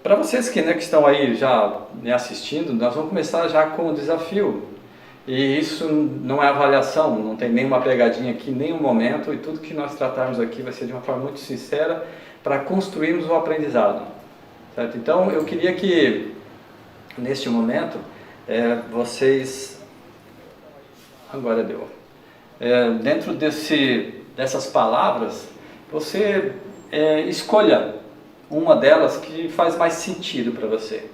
Para vocês que estão aí já me assistindo, nós vamos começar já com o desafio. E isso não é avaliação, não tem nenhuma pegadinha aqui, nenhum momento, e tudo que nós tratarmos aqui vai ser de uma forma muito sincera para construirmos o aprendizado. Certo? Então eu queria que, neste momento, vocês... Agora deu. Dentro dessas palavras, você escolha uma delas que faz mais sentido para você.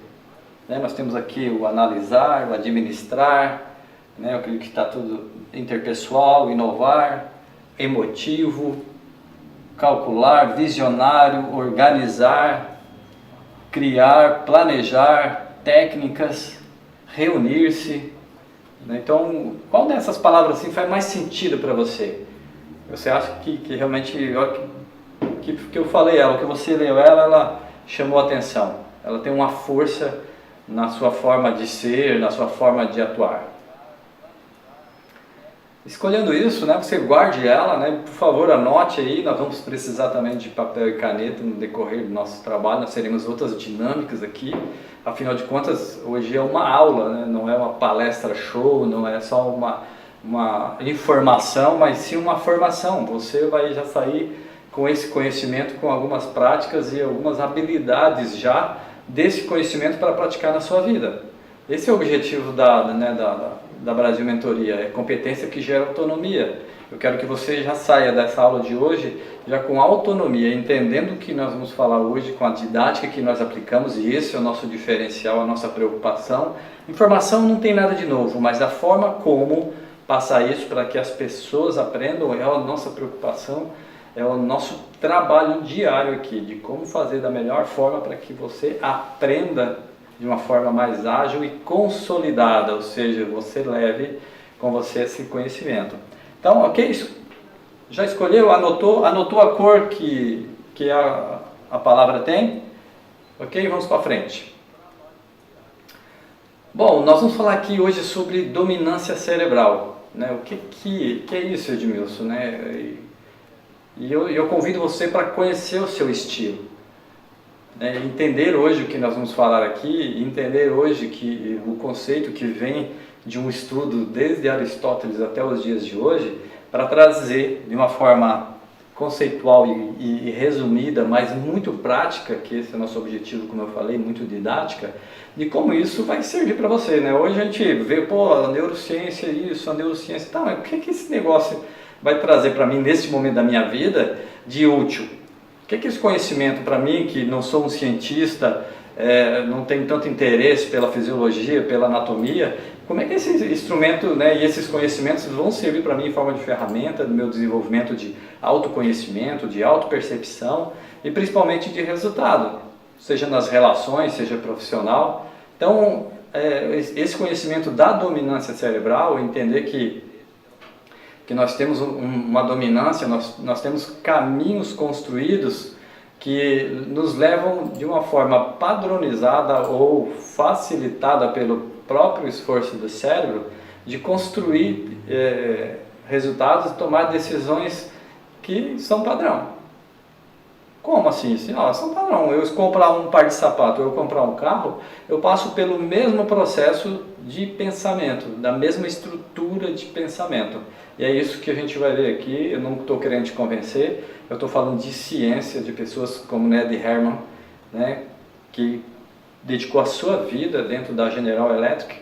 Nós temos aqui o analisar, o administrar, eu acredito que está tudo interpessoal, inovar, emotivo, calcular, visionário, organizar, criar, planejar, técnicas, reunir-se. Então, qual dessas palavras assim faz mais sentido para você? Você acha que realmente, que eu falei ela, o que você leu ela chamou a atenção? Ela tem uma força na sua forma de ser, na sua forma de atuar. Escolhendo isso, você guarde ela, por favor anote aí, nós vamos precisar também de papel e caneta no decorrer do nosso trabalho, nós teremos outras dinâmicas aqui, afinal de contas hoje é uma aula, não é uma palestra show, não é só uma informação, mas sim uma formação. Você vai já sair com esse conhecimento, com algumas práticas e algumas habilidades já desse conhecimento para praticar na sua vida. Esse é o objetivo da Brasil Mentoria, é competência que gera autonomia. Eu quero que você já saia dessa aula de hoje já com autonomia, entendendo o que nós vamos falar hoje, com a didática que nós aplicamos, e esse é o nosso diferencial, a nossa preocupação. Informação não tem nada de novo, mas a forma como passar isso para que as pessoas aprendam é a nossa preocupação, é o nosso trabalho diário aqui, de como fazer da melhor forma para que você aprenda de uma forma mais ágil e consolidada, ou seja, você leve com você esse conhecimento. Então, ok? Já escolheu? Anotou a cor que a palavra tem? Ok? Vamos para frente. Bom, nós vamos falar aqui hoje sobre dominância cerebral. O que é isso, Edmilson? E eu convido você para conhecer o seu estilo. Entender hoje o que nós vamos falar aqui, entender hoje que o conceito que vem de um estudo desde Aristóteles até os dias de hoje, para trazer de uma forma conceitual e resumida, mas muito prática, que esse é o nosso objetivo, como eu falei, muito didática, de como isso vai servir para você. Hoje a gente vê, a neurociência isso, a neurociência, mas o que esse negócio vai trazer para mim nesse momento da minha vida de útil? O que é esse conhecimento para mim, que não sou um cientista, não tenho tanto interesse pela fisiologia, pela anatomia, como é que esse instrumento e esses conhecimentos vão servir para mim em forma de ferramenta do meu desenvolvimento de autoconhecimento, de autopercepção e principalmente de resultado, seja nas relações, seja profissional. Então, esse conhecimento da dominância cerebral, entender que nós temos uma dominância, nós temos caminhos construídos que nos levam de uma forma padronizada ou facilitada pelo próprio esforço do cérebro de construir resultados e tomar decisões que são padrão. Como assim? São padrão. Eu comprar um par de sapato, eu comprar um carro, eu passo pelo mesmo processo de pensamento, da mesma estrutura de pensamento. E é isso que a gente vai ver aqui. Eu não estou querendo te convencer, eu estou falando de ciência, de pessoas como Ned Herman, que dedicou a sua vida dentro da General Electric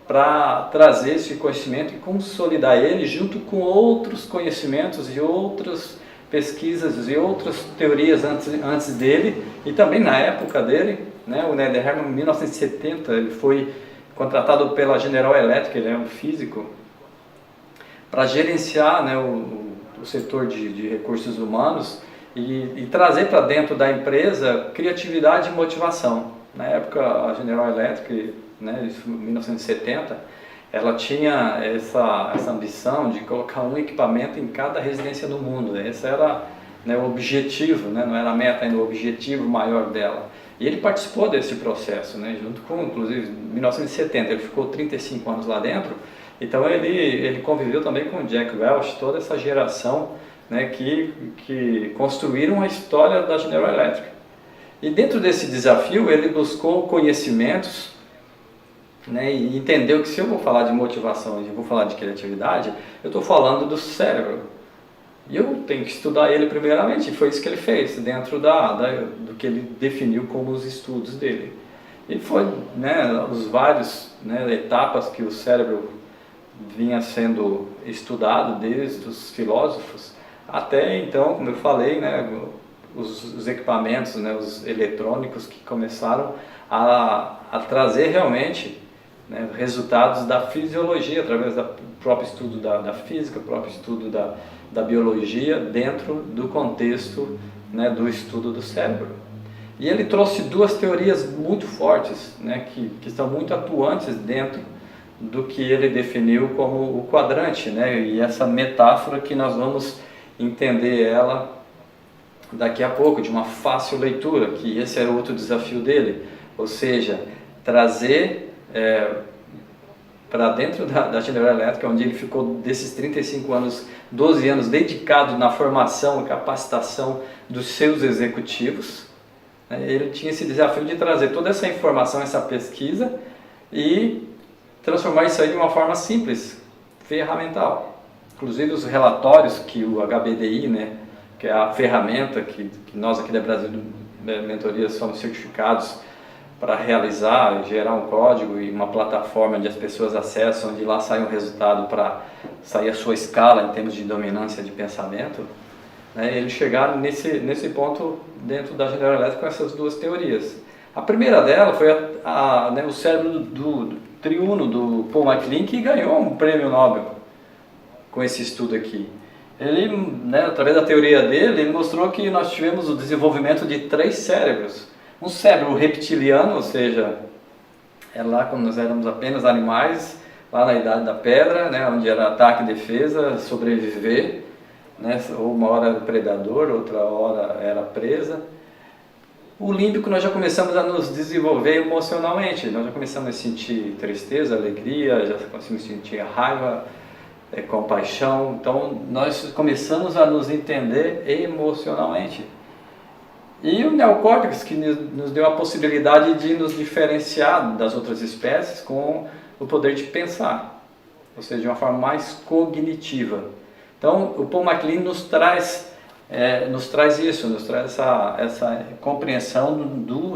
para trazer esse conhecimento e consolidar ele junto com outros conhecimentos e outras pesquisas e outras teorias antes dele e também na época dele. O Ned Herman, em 1970, ele foi contratado pela General Electric, ele é um físico, para gerenciar o setor de recursos humanos e trazer para dentro da empresa criatividade e motivação. Na época, a General Electric, em 1970, ela tinha essa ambição de colocar um equipamento em cada residência do mundo. Esse era o objetivo, não era a meta ainda, o objetivo maior dela. E ele participou desse processo, junto com, inclusive, em 1970, ele ficou 35 anos lá dentro. Então ele conviveu também com o Jack Welch, toda essa geração que construíram a história da General Electric. E dentro desse desafio ele buscou conhecimentos, né, e entendeu que se eu vou falar de motivação e eu vou falar de criatividade, eu estou falando do cérebro. E eu tenho que estudar ele primeiramente, e foi isso que ele fez, dentro do que ele definiu como os estudos dele. E foi, né, os vários, né, etapas que o cérebro vinha sendo estudado desde os filósofos até então, como eu falei, né, os equipamentos, né, os eletrônicos que começaram a trazer realmente, né, resultados da fisiologia, através do próprio estudo da física, próprio estudo da biologia, dentro do contexto, né, do estudo do cérebro. E ele trouxe duas teorias muito fortes, né, que estão muito atuantes dentro do que ele definiu como o quadrante, né, e essa metáfora que nós vamos entender ela daqui a pouco, de uma fácil leitura, que esse era outro desafio dele, ou seja, trazer para dentro da General Electric, onde ele ficou desses 35 anos, 12 anos dedicado na formação e capacitação dos seus executivos. Ele tinha esse desafio de trazer toda essa informação, essa pesquisa e transformar isso aí de uma forma simples, ferramental. Inclusive os relatórios que o HBDI, né, que é a ferramenta que nós aqui da Brasil Mentoria somos certificados para realizar, gerar um código e uma plataforma onde as pessoas acessam, onde lá sai um resultado para sair a sua escala em termos de dominância de pensamento, né, eles chegaram nesse ponto dentro da General Electric com essas duas teorias. A primeira dela foi né, o cérebro do triuno do Paul MacLean, que ganhou um prêmio Nobel com esse estudo aqui. Ele, né, através da teoria dele, ele mostrou que nós tivemos o desenvolvimento de 3 cérebros. Um cérebro reptiliano, ou seja, é lá quando nós éramos apenas animais, lá na Idade da Pedra, né, onde era ataque e defesa, sobreviver, né, ou uma hora era predador, outra hora era presa. O límbico nós já começamos a nos desenvolver emocionalmente, nós já começamos a sentir tristeza, alegria, já começamos a sentir raiva, compaixão, então nós começamos a nos entender emocionalmente. E o neocórtex que nos deu a possibilidade de nos diferenciar das outras espécies com o poder de pensar, ou seja, de uma forma mais cognitiva. Então o Paul MacLean nos traz isso, nos traz essa compreensão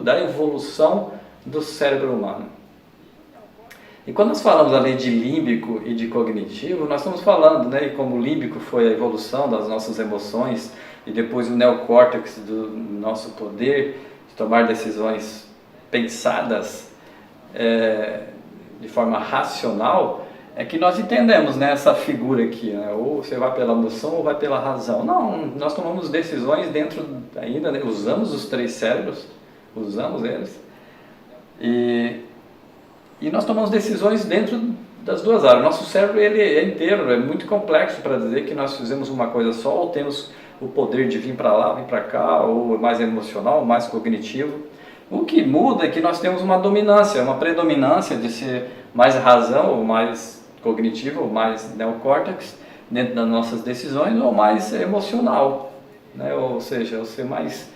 da evolução do cérebro humano. E quando nós falamos ali de límbico e de cognitivo, nós estamos falando, né, como o límbico foi a evolução das nossas emoções e depois o neocórtex do nosso poder de tomar decisões pensadas de forma racional, é que nós entendemos, né, essa figura aqui, né, ou você vai pela emoção ou vai pela razão. Não, nós tomamos decisões dentro ainda, né, usamos os 3 cérebros, usamos eles, e nós tomamos decisões dentro das duas áreas. Nosso cérebro ele é inteiro, é muito complexo para dizer que nós fizemos uma coisa só ou temos o poder de vir para lá, vir para cá, ou mais emocional, mais cognitivo. O que muda é que nós temos uma dominância, uma predominância de ser mais razão, ou mais cognitivo, ou mais neocórtex dentro das nossas decisões, ou mais emocional, né? Ou seja, eu ser mais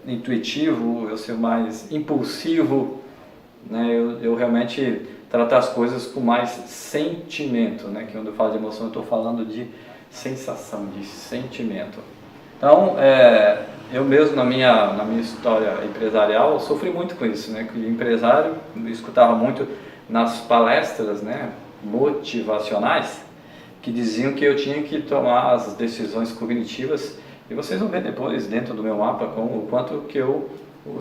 intuitivo, eu ser mais impulsivo, né? Eu realmente tratar as coisas com mais sentimento, né? Que quando eu falo de emoção eu estou falando de sensação, de sentimento. Então, eu mesmo na minha história empresarial eu sofri muito com isso, né? Que o empresário eu escutava muito nas palestras, né, motivacionais, que diziam que eu tinha que tomar as decisões cognitivas, e vocês vão ver depois dentro do meu mapa o quanto que eu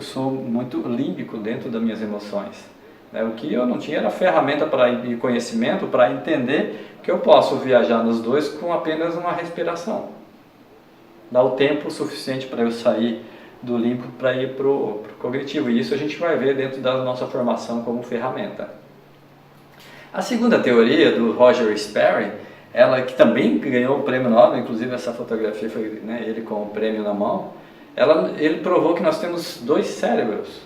sou muito límbico dentro das minhas emoções. O que eu não tinha era ferramenta e conhecimento para entender que eu posso viajar nos dois com apenas uma respiração. Dá o tempo suficiente para eu sair do límbico para ir para o cognitivo, e isso a gente vai ver dentro da nossa formação como ferramenta. A segunda teoria do Roger Sperry, ela que também ganhou o prêmio Nobel, inclusive essa fotografia foi, né, ele com o prêmio na mão, ele provou que nós temos 2 cérebros,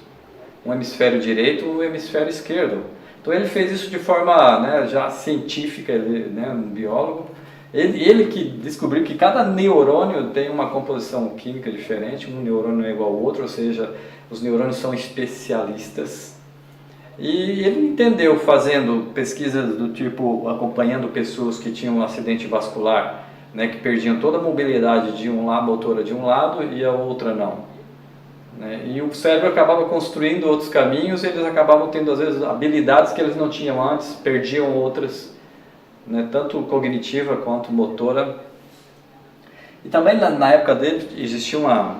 um hemisfério direito e um hemisfério esquerdo. Então ele fez isso de forma, né, já científica, ele, né, um biólogo, Ele que descobriu que cada neurônio tem uma composição química diferente, um neurônio não é igual ao outro, ou seja, os neurônios são especialistas. E ele entendeu fazendo pesquisas do tipo, acompanhando pessoas que tinham um acidente vascular, né, que perdiam toda a mobilidade de um lado, motora de um lado e a outra não. Né? E o cérebro acabava construindo outros caminhos, eles acabavam tendo às vezes habilidades que eles não tinham antes, perdiam outras, né, tanto cognitiva quanto motora. E também na época dele existia uma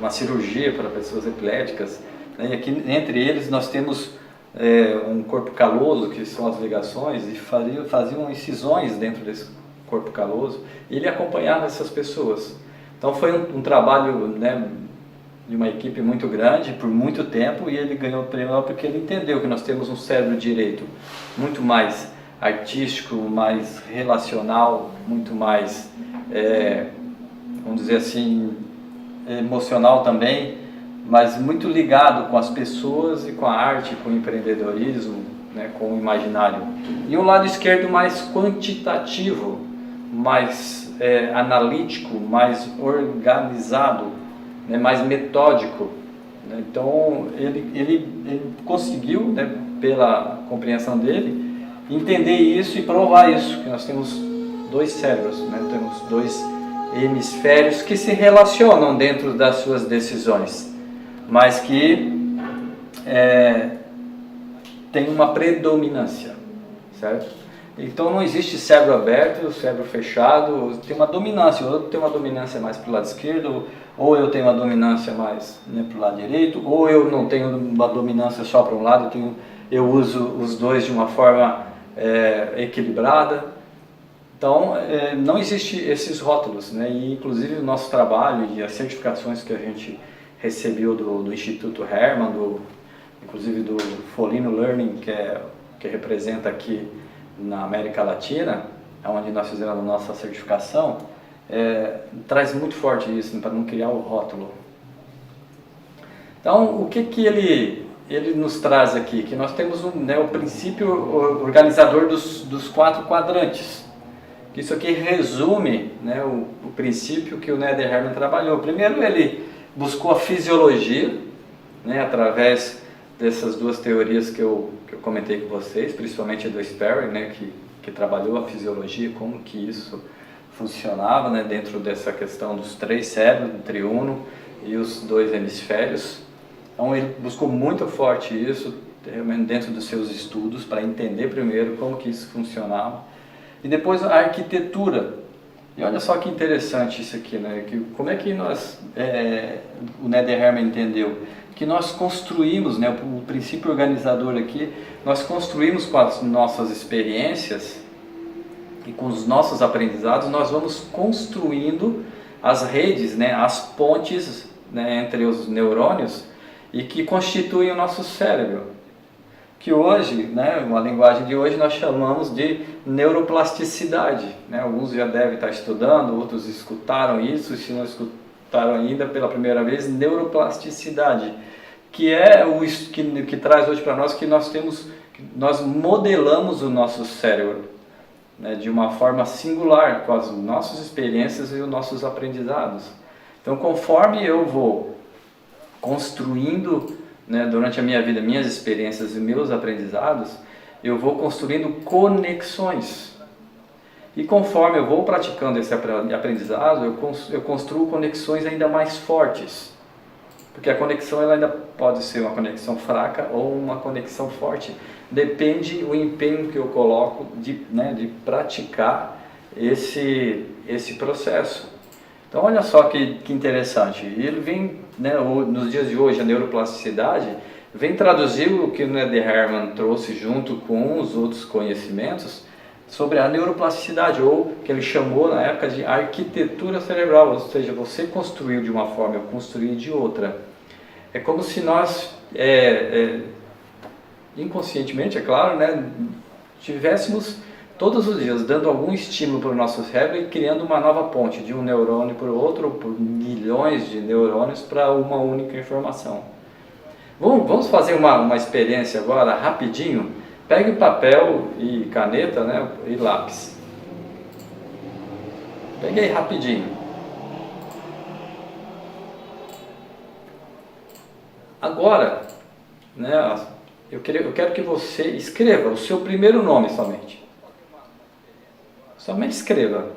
cirurgia para pessoas epiléticas, né, e aqui entre eles nós temos um corpo caloso, que são as ligações, e faziam incisões dentro desse corpo caloso, e ele acompanhava essas pessoas. Então foi um trabalho, né, de uma equipe muito grande, por muito tempo, e ele ganhou o prêmio porque ele entendeu que nós temos um cérebro direito muito mais artístico, mais relacional, muito mais, vamos dizer assim, emocional também, mas muito ligado com as pessoas e com a arte, com o empreendedorismo, né, com o imaginário. E o lado esquerdo mais quantitativo, mais analítico, mais organizado, né, mais metódico. Né? Então ele conseguiu, né, pela compreensão dele, entender isso e provar isso, que nós temos dois cérebros, né? Temos dois hemisférios que se relacionam dentro das suas decisões, mas que tem uma predominância, certo? Então não existe cérebro aberto, cérebro fechado, tem uma dominância, ou eu tenho uma dominância mais para o lado esquerdo, ou eu tenho uma dominância mais, né, para o lado direito, ou eu não tenho uma dominância só para um lado, eu uso os dois de uma forma equilibrada. Então não existe esses rótulos, né? E inclusive o nosso trabalho e as certificações que a gente recebeu do Instituto Hermann, inclusive do Folino Learning, que representa aqui na América Latina, onde nós fizemos a nossa certificação, traz muito forte isso, para não criar o rótulo. Então, o que ele nos traz aqui? Que nós temos o princípio organizador dos 4 quadrantes. Isso aqui resume, né, o princípio que o Nether Hermann trabalhou. Primeiro ele buscou a fisiologia, né, através dessas duas teorias que eu comentei com vocês, principalmente do Sperry, né, que trabalhou a fisiologia, como que isso funcionava, né, dentro dessa questão dos 3 cérebros, do triuno e os 2 hemisférios. Então ele buscou muito forte isso dentro dos seus estudos para entender primeiro como que isso funcionava. E depois a arquitetura. E olha só que interessante isso aqui, né? Como é que o Nether Hermann entendeu? Que nós construímos, né, o princípio organizador aqui, nós construímos com as nossas experiências e com os nossos aprendizados, nós vamos construindo as redes, né, as pontes, né, entre os neurônios e que constituem o nosso cérebro. Que hoje, né, uma linguagem de hoje, nós chamamos de neuroplasticidade. Né? Alguns já devem estar estudando, outros escutaram isso, e se não escutaram ainda pela primeira vez, neuroplasticidade, que é que traz hoje para nós que nós modelamos o nosso cérebro, né, de uma forma singular, com as nossas experiências e os nossos aprendizados. Então, conforme eu vou construindo, né, durante a minha vida, minhas experiências e meus aprendizados, eu vou construindo conexões. E conforme eu vou praticando esse aprendizado, eu construo conexões ainda mais fortes. Porque a conexão ela ainda pode ser uma conexão fraca ou uma conexão forte. Depende do empenho que eu coloco de praticar esse processo. Então olha só que interessante, ele vem, né, nos dias de hoje, a neuroplasticidade vem traduzir o que o Nether Hermann trouxe junto com os outros conhecimentos sobre a neuroplasticidade, ou que ele chamou na época de arquitetura cerebral, ou seja, você construiu de uma forma, eu construí de outra. É como se nós, inconscientemente, é claro, né, tivéssemos todos os dias dando algum estímulo para o nosso cérebro e criando uma nova ponte de um neurônio para o outro, ou por milhões de neurônios para uma única informação. Vamos fazer uma experiência agora, rapidinho. Pegue papel e caneta, né, e lápis. Peguei rapidinho. Agora, né, eu quero que você escreva o seu primeiro nome somente. Somente escreva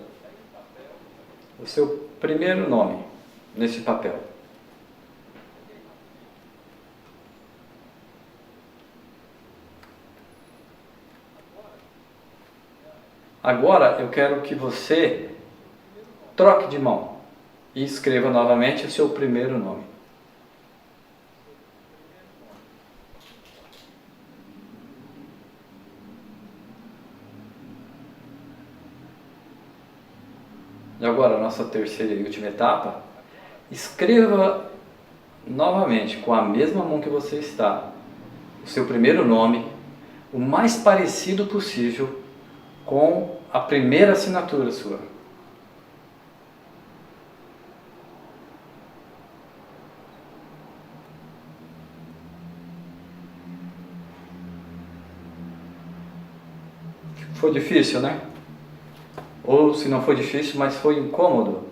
o seu primeiro nome nesse papel. Agora eu quero que você troque de mão e escreva novamente o seu primeiro nome. E agora, a nossa terceira e última etapa, escreva novamente com a mesma mão que você está, o seu primeiro nome, o mais parecido possível com a primeira assinatura sua. Foi difícil, né? Ou se não foi difícil, mas foi incômodo.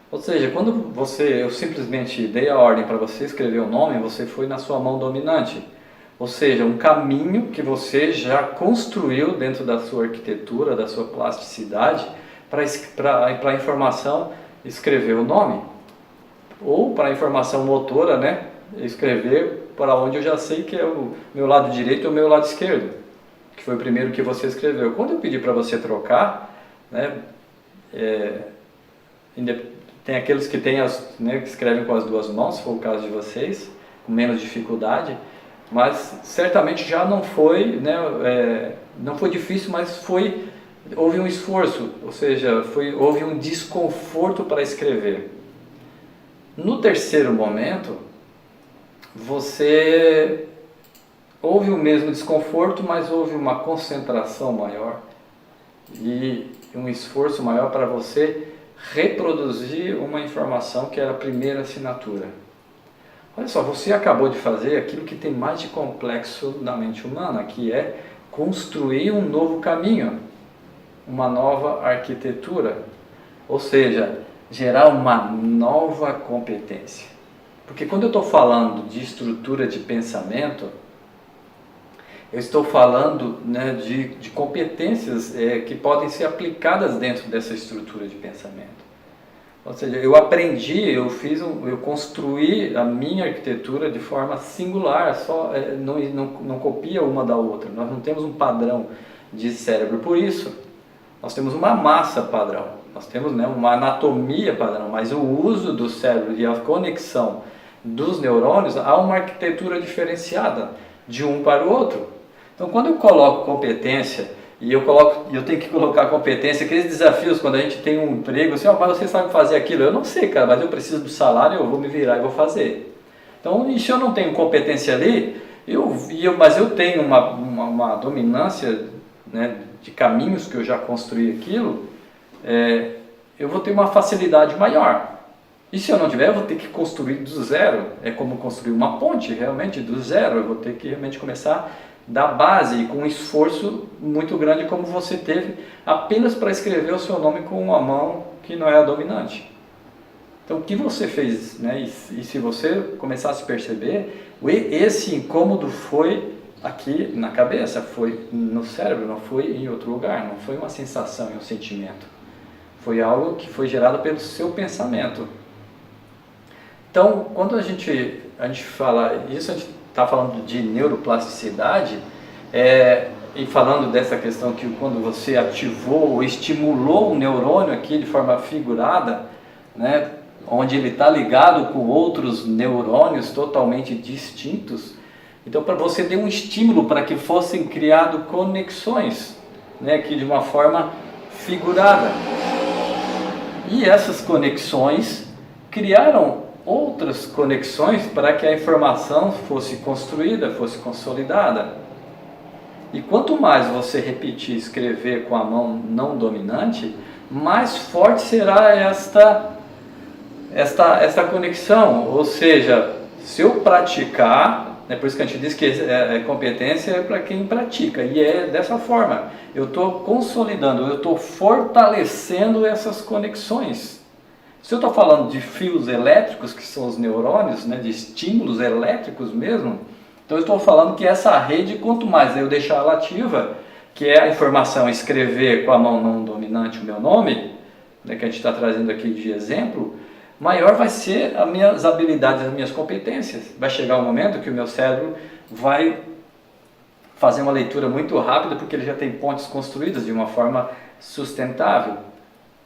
Ou seja, quando eu simplesmente dei a ordem para você escrever o nome, você foi na sua mão dominante. Ou seja, um caminho que você já construiu dentro da sua arquitetura, da sua plasticidade, para a informação escrever o nome. Ou para a informação motora, né? Escrever para onde eu já sei que é o meu lado direito ou o meu lado esquerdo, que foi o primeiro que você escreveu. Quando eu pedi para você trocar, né, tem aqueles que, né, que escrevem com as duas mãos, se for o caso de vocês, com menos dificuldade, mas certamente já não foi, né, não foi difícil, mas houve um esforço, ou seja, houve um desconforto para escrever. No terceiro momento, houve o mesmo desconforto, mas houve uma concentração maior e um esforço maior para você reproduzir uma informação que era a primeira assinatura. Olha só, você acabou de fazer aquilo que tem mais de complexo na mente humana, que é construir um novo caminho, uma nova arquitetura, ou seja, gerar uma nova competência. Porque quando eu estou falando de estrutura de pensamento, eu estou falando, né, de competências que podem ser aplicadas dentro dessa estrutura de pensamento. Ou seja, eu aprendi, eu construí a minha arquitetura de forma singular, não copia uma da outra. Nós não temos um padrão de cérebro. Por isso, nós temos uma massa padrão, nós temos, né, uma anatomia padrão, mas o uso do cérebro e a conexão dos neurônios, há uma arquitetura diferenciada de um para o outro. Então, quando eu coloco competência, e eu tenho que colocar competência, aqueles desafios quando a gente tem um emprego, assim, mas você sabe fazer aquilo? Eu não sei, cara, mas eu preciso do salário, eu vou me virar e vou fazer. Então, e se eu não tenho competência ali, mas eu tenho uma dominância, né, de caminhos que eu já construí aquilo, eu vou ter uma facilidade maior. E se eu não tiver, eu vou ter que construir do zero. É como construir uma ponte, realmente, do zero. Eu vou ter que realmente começar da base e com um esforço muito grande como você teve apenas para escrever o seu nome com uma mão que não é a dominante. Então, o que você fez, né? E se você começar a se perceber, esse incômodo foi aqui na cabeça, foi no cérebro, não foi em outro lugar, não foi uma sensação e um sentimento. Foi algo que foi gerado pelo seu pensamento. Então, quando a gente fala isso, a gente está falando de neuroplasticidade, e falando dessa questão que quando você ativou ou estimulou um neurônio aqui de forma figurada, né, onde ele está ligado com outros neurônios totalmente distintos, então para você deu um estímulo para que fossem criadas conexões, né, aqui de uma forma figurada. E essas conexões criaram outras conexões para que a informação fosse construída, fosse consolidada. E quanto mais você repetir escrever com a mão não dominante, mais forte será esta conexão. Ou seja, se eu praticar É por isso que a gente diz que competência é para quem pratica, e é dessa forma. Eu estou consolidando, eu estou fortalecendo essas conexões. Se eu estou falando de fios elétricos, que são os neurônios, né, de estímulos elétricos mesmo, então eu estou falando que essa rede, quanto mais eu deixar ela ativa, que é a informação escrever com a mão não dominante o meu nome, né, que a gente está trazendo aqui de exemplo, maior vai ser as minhas habilidades, as minhas competências. Vai chegar um momento que o meu cérebro vai fazer uma leitura muito rápida, porque ele já tem pontes construídas de uma forma sustentável.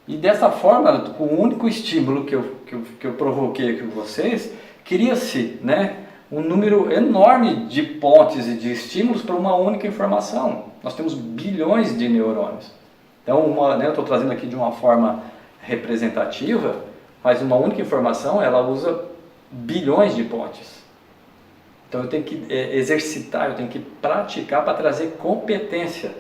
E dessa forma, com o único estímulo que eu provoquei aqui com vocês, cria-se, né, um número enorme de pontes e de estímulos para uma única informação. Nós temos bilhões de neurônios. Então, eu estou trazendo aqui de uma forma representativa, mas uma única informação, ela usa bilhões de pontes. Então eu tenho que exercitar, eu tenho que praticar para trazer competência.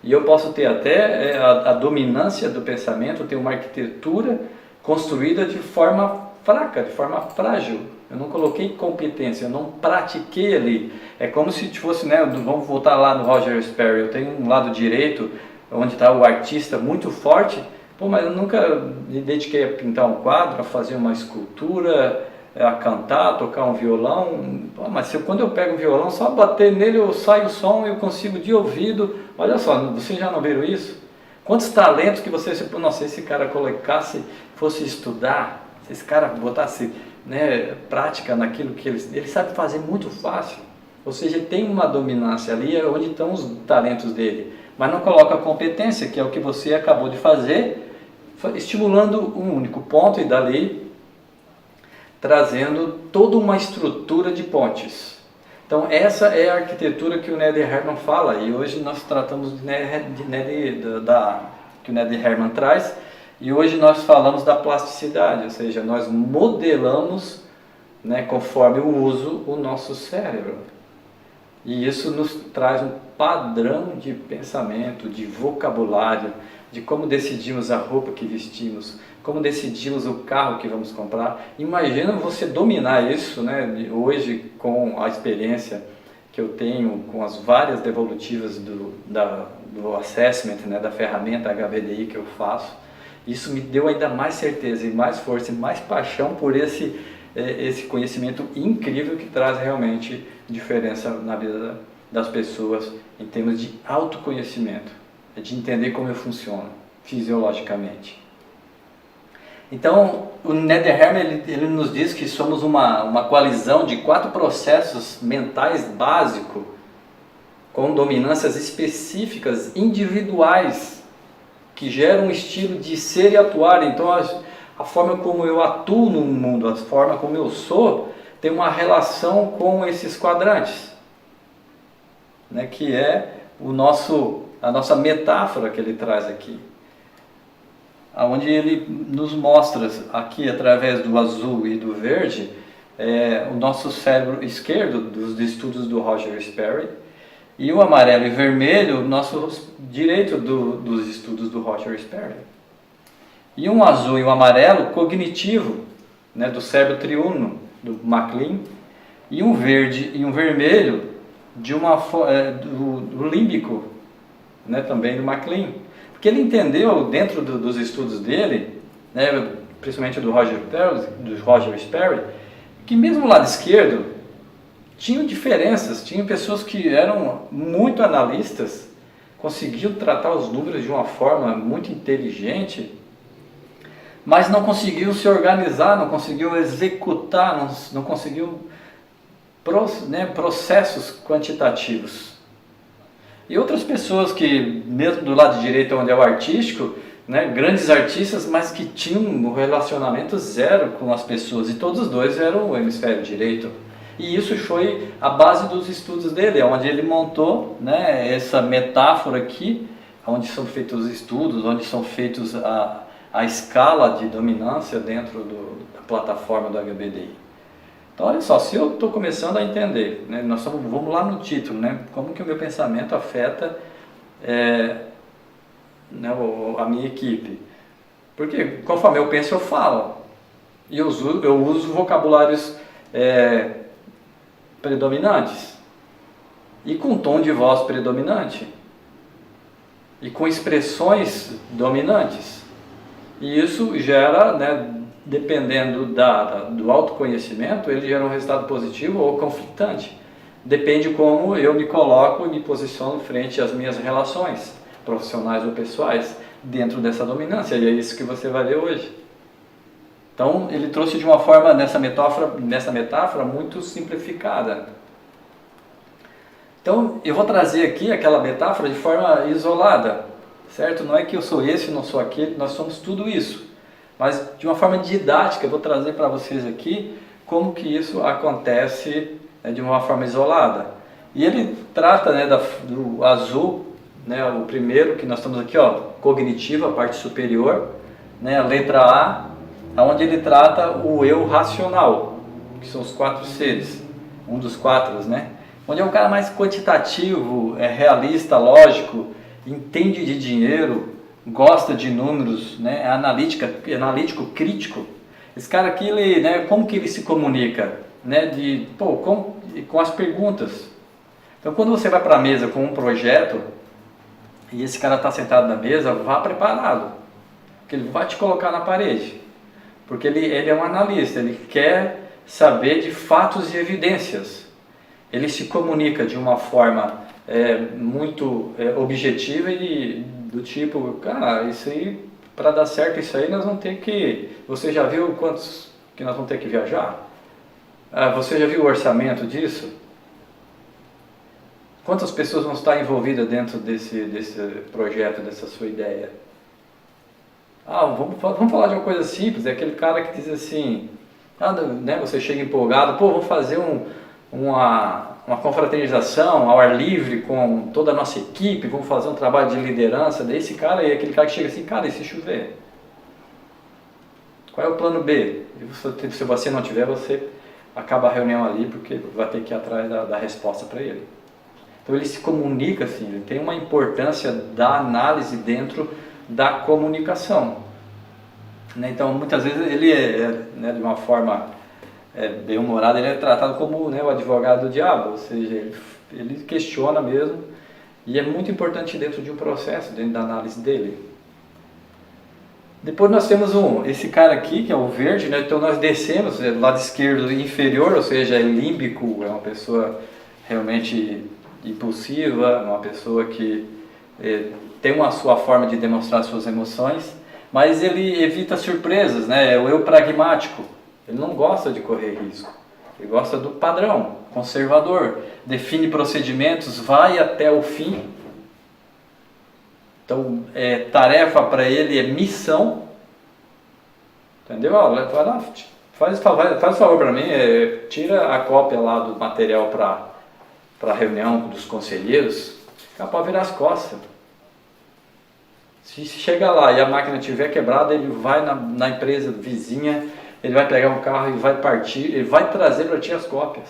E eu posso ter até a dominância do pensamento, ter uma arquitetura construída de forma fraca, de forma frágil. Eu não coloquei competência, eu não pratiquei ali. É como se fosse, né, vamos voltar lá no Roger Sperry, eu tenho um lado direito, onde está o artista muito forte, pô, mas eu nunca me dediquei a pintar um quadro, a fazer uma escultura, a cantar, a tocar um violão. Pô, mas quando eu pego o violão, só bater nele, sai o som, eu consigo de ouvido. Olha só, vocês já não viram isso? Quantos talentos que vocês, não sei, se esse cara colocasse, fosse estudar, se esse cara botasse, né, prática naquilo que ele sabe fazer muito fácil. Ou seja, tem uma dominância ali, é onde estão os talentos dele. Mas não coloca a competência, que é o que você acabou de fazer, estimulando um único ponto e dali trazendo toda uma estrutura de pontes. Então essa é a arquitetura que o Ned Herman fala, e hoje nós tratamos que o Ned Herman traz, e hoje nós falamos da plasticidade, ou seja, nós modelamos, né, conforme o uso, o nosso cérebro. E isso nos traz um padrão de pensamento, de vocabulário, de como decidimos a roupa que vestimos, como decidimos o carro que vamos comprar. Imagina você dominar isso, né, hoje com a experiência que eu tenho com as várias devolutivas do assessment, né, da ferramenta HBDI que eu faço. Isso me deu ainda mais certeza e mais força e mais paixão por esse conhecimento incrível que traz realmente diferença na vida das pessoas em termos de autoconhecimento, de entender como eu funciono fisiologicamente. Então, o Ned Herman ele nos diz que somos uma coalizão de 4 processos mentais básicos com dominâncias específicas, individuais, que geram um estilo de ser e atuar. Então, a forma como eu atuo no mundo, a forma como eu sou, tem uma relação com esses quadrantes, né, que é a nossa metáfora que ele traz aqui, onde ele nos mostra aqui através do azul e do verde o nosso cérebro esquerdo dos estudos do Roger Sperry, e o amarelo e vermelho o nosso direito dos estudos do Roger Sperry, e um azul e um amarelo cognitivo, né, do cérebro triuno do MacLean, e um verde e um vermelho do límbico, né, também do MacLean. Porque ele entendeu dentro dos estudos dele, né, principalmente do Roger Sperry, que mesmo o lado esquerdo tinham diferenças, tinham pessoas que eram muito analistas, conseguiam tratar os números de uma forma muito inteligente, mas não conseguiam se organizar, não conseguiam executar, não conseguiam processos quantitativos. E outras pessoas que, mesmo do lado direito, onde é o artístico, né, grandes artistas, mas que tinham um relacionamento zero com as pessoas, e todos os dois eram o hemisfério direito. E isso foi a base dos estudos dele, onde ele montou, né, essa metáfora aqui, onde são feitos os estudos, onde são feitos a escala de dominância dentro da plataforma do HBDI. Então, olha só, se eu estou começando a entender, né, vamos lá no título, né, como que o meu pensamento afeta a minha equipe. Porque conforme eu penso, eu falo. E eu uso vocabulários predominantes, e com tom de voz predominante, e com expressões dominantes. E isso gera, né, dependendo do autoconhecimento, ele gera um resultado positivo ou conflitante. Depende como eu me coloco e me posiciono frente às minhas relações profissionais ou pessoais dentro dessa dominância, e é isso que você vai ver hoje. Então ele trouxe de uma forma, nessa metáfora muito simplificada. Então eu vou trazer aqui aquela metáfora de forma isolada, certo? Não é que eu sou esse, não sou aquele, nós somos tudo isso. Mas de uma forma didática eu vou trazer para vocês aqui como que isso acontece, né, de uma forma isolada. E ele trata, né, do azul, né, o primeiro que nós estamos aqui, ó, cognitiva, a parte superior, né, a letra A, onde ele trata o eu racional, que são os 4 seres, um dos 4, né, onde é um cara mais quantitativo, é realista, lógico, entende de dinheiro, gosta de números, né, é analítico, crítico. Esse cara aqui, ele, né, como que ele se comunica? Né, com as perguntas. Então quando você vai para a mesa com um projeto, e esse cara está sentado na mesa, vá preparado, porque ele vai te colocar na parede, porque ele é um analista, ele quer saber de fatos e evidências, ele se comunica de uma forma muito objetiva e do tipo, cara, isso aí, para dar certo isso aí, nós vamos ter que, você já viu quantos que nós vamos ter que viajar? Você já viu o orçamento disso? Quantas pessoas vão estar envolvidas dentro desse projeto, dessa sua ideia? Vamos falar de uma coisa simples, é aquele cara que diz assim, né, você chega empolgado, vamos fazer uma confraternização ao ar livre com toda a nossa equipe, vamos fazer um trabalho de liderança. Daí esse cara aí, aquele cara que chega assim, cara, e se chover? Qual é o plano B? E se você não tiver, você acaba a reunião ali, porque vai ter que ir atrás da resposta para ele. Então ele se comunica assim, ele tem uma importância da análise dentro da comunicação. Né? Então muitas vezes ele né, de uma forma bem humorada, ele é tratado como, né, o advogado do diabo, ou seja, ele questiona mesmo, e é muito importante dentro de um processo, dentro da análise dele. Depois nós temos esse cara aqui, que é o verde, né? Então nós descemos, do lado esquerdo inferior, ou seja, é límbico, é uma pessoa realmente impulsiva, uma pessoa que tem uma sua forma de demonstrar suas emoções, mas ele evita surpresas, né? É o eu pragmático, ele não gosta de correr risco, ele gosta do padrão, conservador, define procedimentos, vai até o fim. Então, tarefa para ele é missão, entendeu? Vai lá, faz favor para mim, tira a cópia lá do material para a reunião dos conselheiros, capaz de virar as costas. Se chegar lá e a máquina estiver quebrada, ele vai na empresa vizinha, ele vai pegar um carro e vai partir, ele vai trazer para ti as cópias.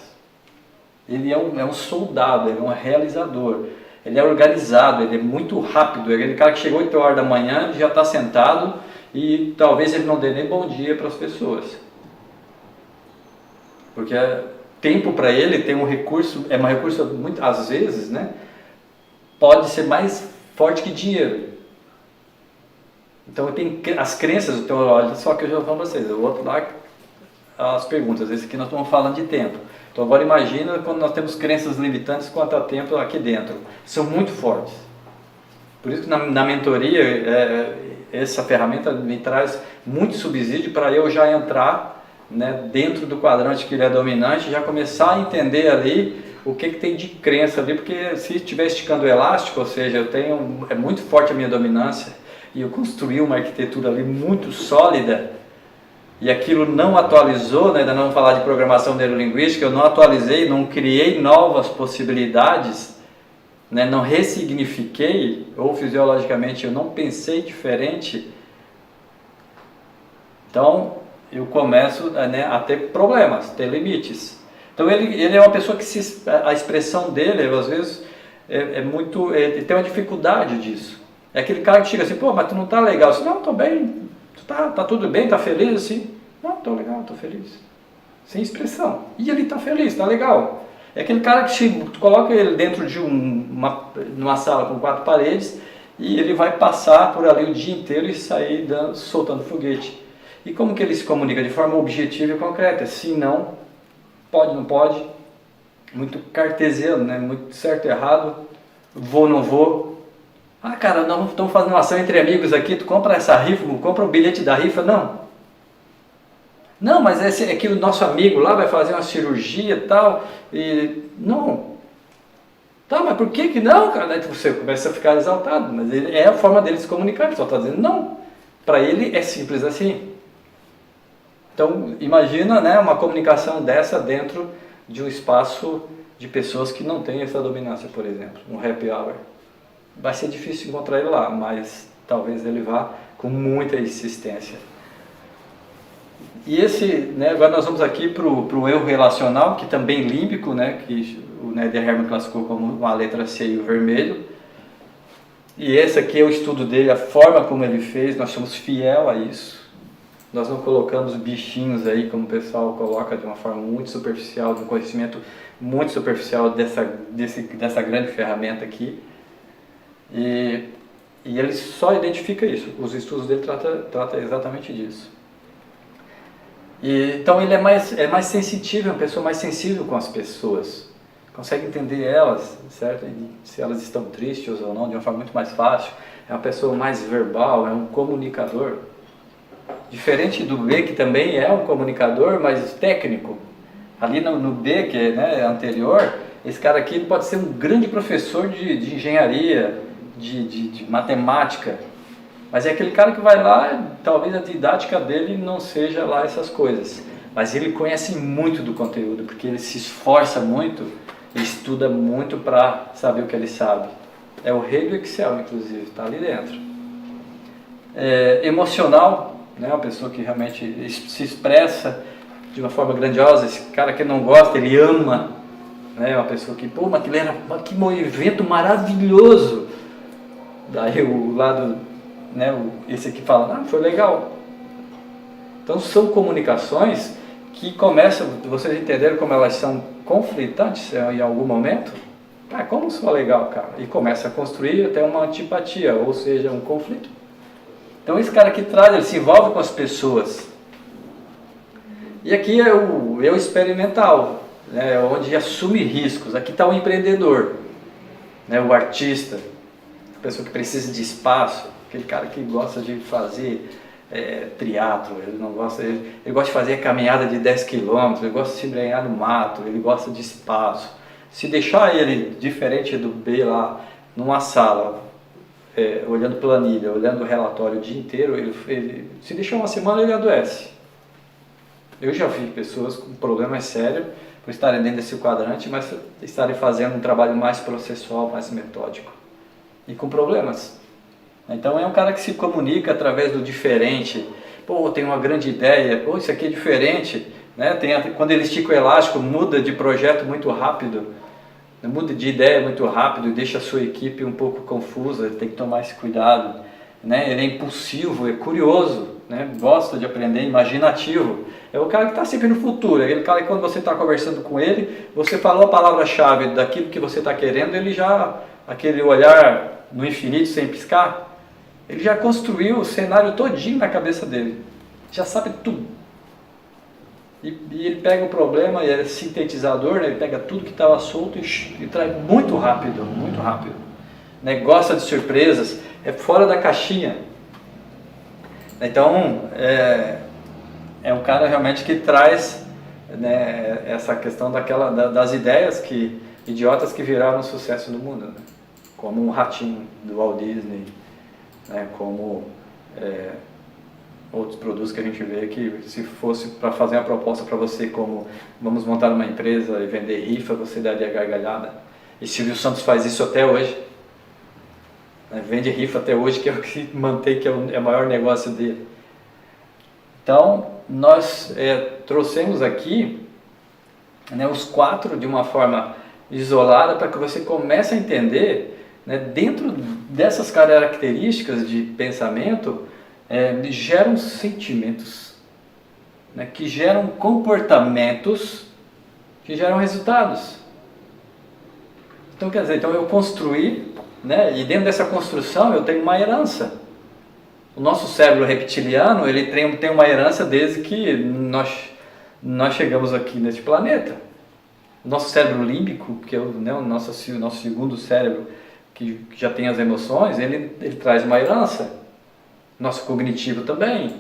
Ele é um soldado, ele é um realizador. Ele é organizado, ele é muito rápido, é aquele cara que chegou 8 horas da manhã, ele já está sentado e talvez ele não dê nem bom dia para as pessoas. Porque tempo para ele tem um recurso, é um recurso às vezes, né, pode ser mais forte que dinheiro. Então tem as crenças, então, olha só que eu já vou para vocês, o outro lá, as perguntas, esse aqui nós estamos falando de tempo. Então agora imagina quando nós temos crenças limitantes quanto a tempo aqui dentro, são muito fortes. Por isso que na mentoria, essa ferramenta me traz muito subsídio para eu já entrar, né, dentro do quadrante que ele é dominante, já começar a entender ali o que tem de crença ali, porque se estiver esticando o elástico, ou seja, é muito forte a minha dominância, e eu construí uma arquitetura ali muito sólida, e aquilo não atualizou, né, ainda não vamos falar de programação neurolinguística, eu não atualizei, não criei novas possibilidades, né, não ressignifiquei, ou fisiologicamente eu não pensei diferente, então eu começo, né, a ter problemas, ter limites. Então ele é uma pessoa que a expressão dele, às vezes, ele tem uma dificuldade disso. É aquele cara que chega assim, mas tu não tá legal. Eu disse, não, tô bem. Tá tudo bem, tá feliz assim? Não, tô legal, tô feliz. Sem expressão. E ele tá feliz, tá legal. É aquele cara que tu coloca ele dentro de numa sala com 4 paredes e ele vai passar por ali o dia inteiro e sair soltando foguete. E como que ele se comunica? De forma objetiva e concreta. Se não, pode, não pode. Muito cartesiano, né? Muito certo, errado. Vou, não vou. Ah, cara, nós estamos fazendo uma ação entre amigos aqui. Tu compra essa rifa, compra o bilhete da rifa. Não. Não, mas é que o nosso amigo lá vai fazer uma cirurgia e tal. E não. Tá, mas por que não, cara? Aí você começa a ficar exaltado. Mas é a forma dele se comunicar. Ele só está dizendo não. Para ele é simples assim. Então, imagina, né, uma comunicação dessa dentro de um espaço de pessoas que não têm essa dominância, por exemplo, um happy hour. Vai ser difícil encontrar ele lá, mas talvez ele vá com muita insistência. E né, agora nós vamos aqui para o erro relacional, que também límbico, né, que o Nader Hermann classificou como uma letra C e o vermelho. E esse aqui é o estudo dele, a forma como ele fez, nós somos fiel a isso. Nós não colocamos bichinhos aí, como o pessoal coloca de uma forma muito superficial, de um conhecimento muito superficial dessa grande ferramenta aqui. E ele só identifica isso. Os estudos dele tratam exatamente disso. Então ele é mais sensitivo, é uma pessoa mais sensível com as pessoas. Consegue entender elas, certo? Se elas estão tristes ou não, de uma forma muito mais fácil. É uma pessoa mais verbal, é um comunicador. Diferente do B, que também é um comunicador, mas técnico. Ali no B, que é, né, anterior, esse cara aqui pode ser um grande professor de engenharia, de matemática. Mas é aquele cara que vai lá, talvez a didática dele não seja lá essas coisas. Mas ele conhece muito do conteúdo, porque ele se esforça muito, ele estuda muito para saber o que ele sabe. É o rei do Excel, inclusive, está ali dentro. Emocional, né, uma pessoa que realmente se expressa de uma forma grandiosa. Esse cara que não gosta, ele ama, né, uma pessoa que, pô, mas que evento maravilhoso. Daí o lado, né, esse aqui fala, foi legal. Então são comunicações que começam, vocês entenderam como elas são conflitantes em algum momento? Como sou legal, cara? E começa a construir até uma antipatia, ou seja, um conflito. Então esse cara que ele se envolve com as pessoas. E aqui é o experimental, né, onde assume riscos. Aqui está o empreendedor, né, o artista, a pessoa que precisa de espaço, aquele cara que gosta de fazer triatlo, ele gosta de fazer caminhada de 10 km, ele gosta de se embrenhar no mato, ele gosta de espaço. Se deixar ele diferente do B lá, numa sala, olhando planilha, olhando relatório o dia inteiro, se deixar uma semana ele adoece. Eu já vi pessoas com problemas sérios por estarem dentro desse quadrante, mas estarem fazendo um trabalho mais processual, mais metódico e com problemas. Então é um cara que se comunica através do diferente. Pô, tem uma grande ideia, pô, isso aqui é diferente, né? Quando ele estica o elástico, muda de projeto muito rápido, muda de ideia muito rápido e deixa a sua equipe um pouco confusa, tem que tomar esse cuidado, né? Ele é impulsivo, é curioso, né? Gosta de aprender, imaginativo. É o cara que está sempre no futuro, é aquele cara que quando você está conversando com ele, você falou a palavra-chave daquilo que você está querendo, ele já, aquele olhar no infinito sem piscar, ele já construiu o cenário todinho na cabeça dele, já sabe tudo. E ele pega o problema, ele é sintetizador, né? Ele pega tudo que estava solto e traz muito rápido, né? Gosta de surpresas, é fora da caixinha. Então, é um cara realmente que traz, né, essa questão das ideias idiotas que viraram sucesso no mundo, né? Como um ratinho do Walt Disney, né? Como outros produtos que a gente vê que se fosse para fazer uma proposta para você como vamos montar uma empresa e vender rifa, você daria gargalhada. E Silvio Santos faz isso até hoje, né? Vende rifa até hoje, que é o que mantém, que é o maior negócio dele. Então nós trouxemos aqui, né, os 4 de uma forma isolada para que você comece a entender, né, dentro dessas características de pensamento, geram sentimentos, né, que geram comportamentos, que geram resultados. Então, quer dizer, então eu construí, né, e dentro dessa construção eu tenho uma herança. O nosso cérebro reptiliano, ele tem uma herança desde que nós chegamos aqui neste planeta. O nosso cérebro límbico, que é o nosso segundo cérebro, que já tem as emoções, ele traz uma herança. Nosso cognitivo também.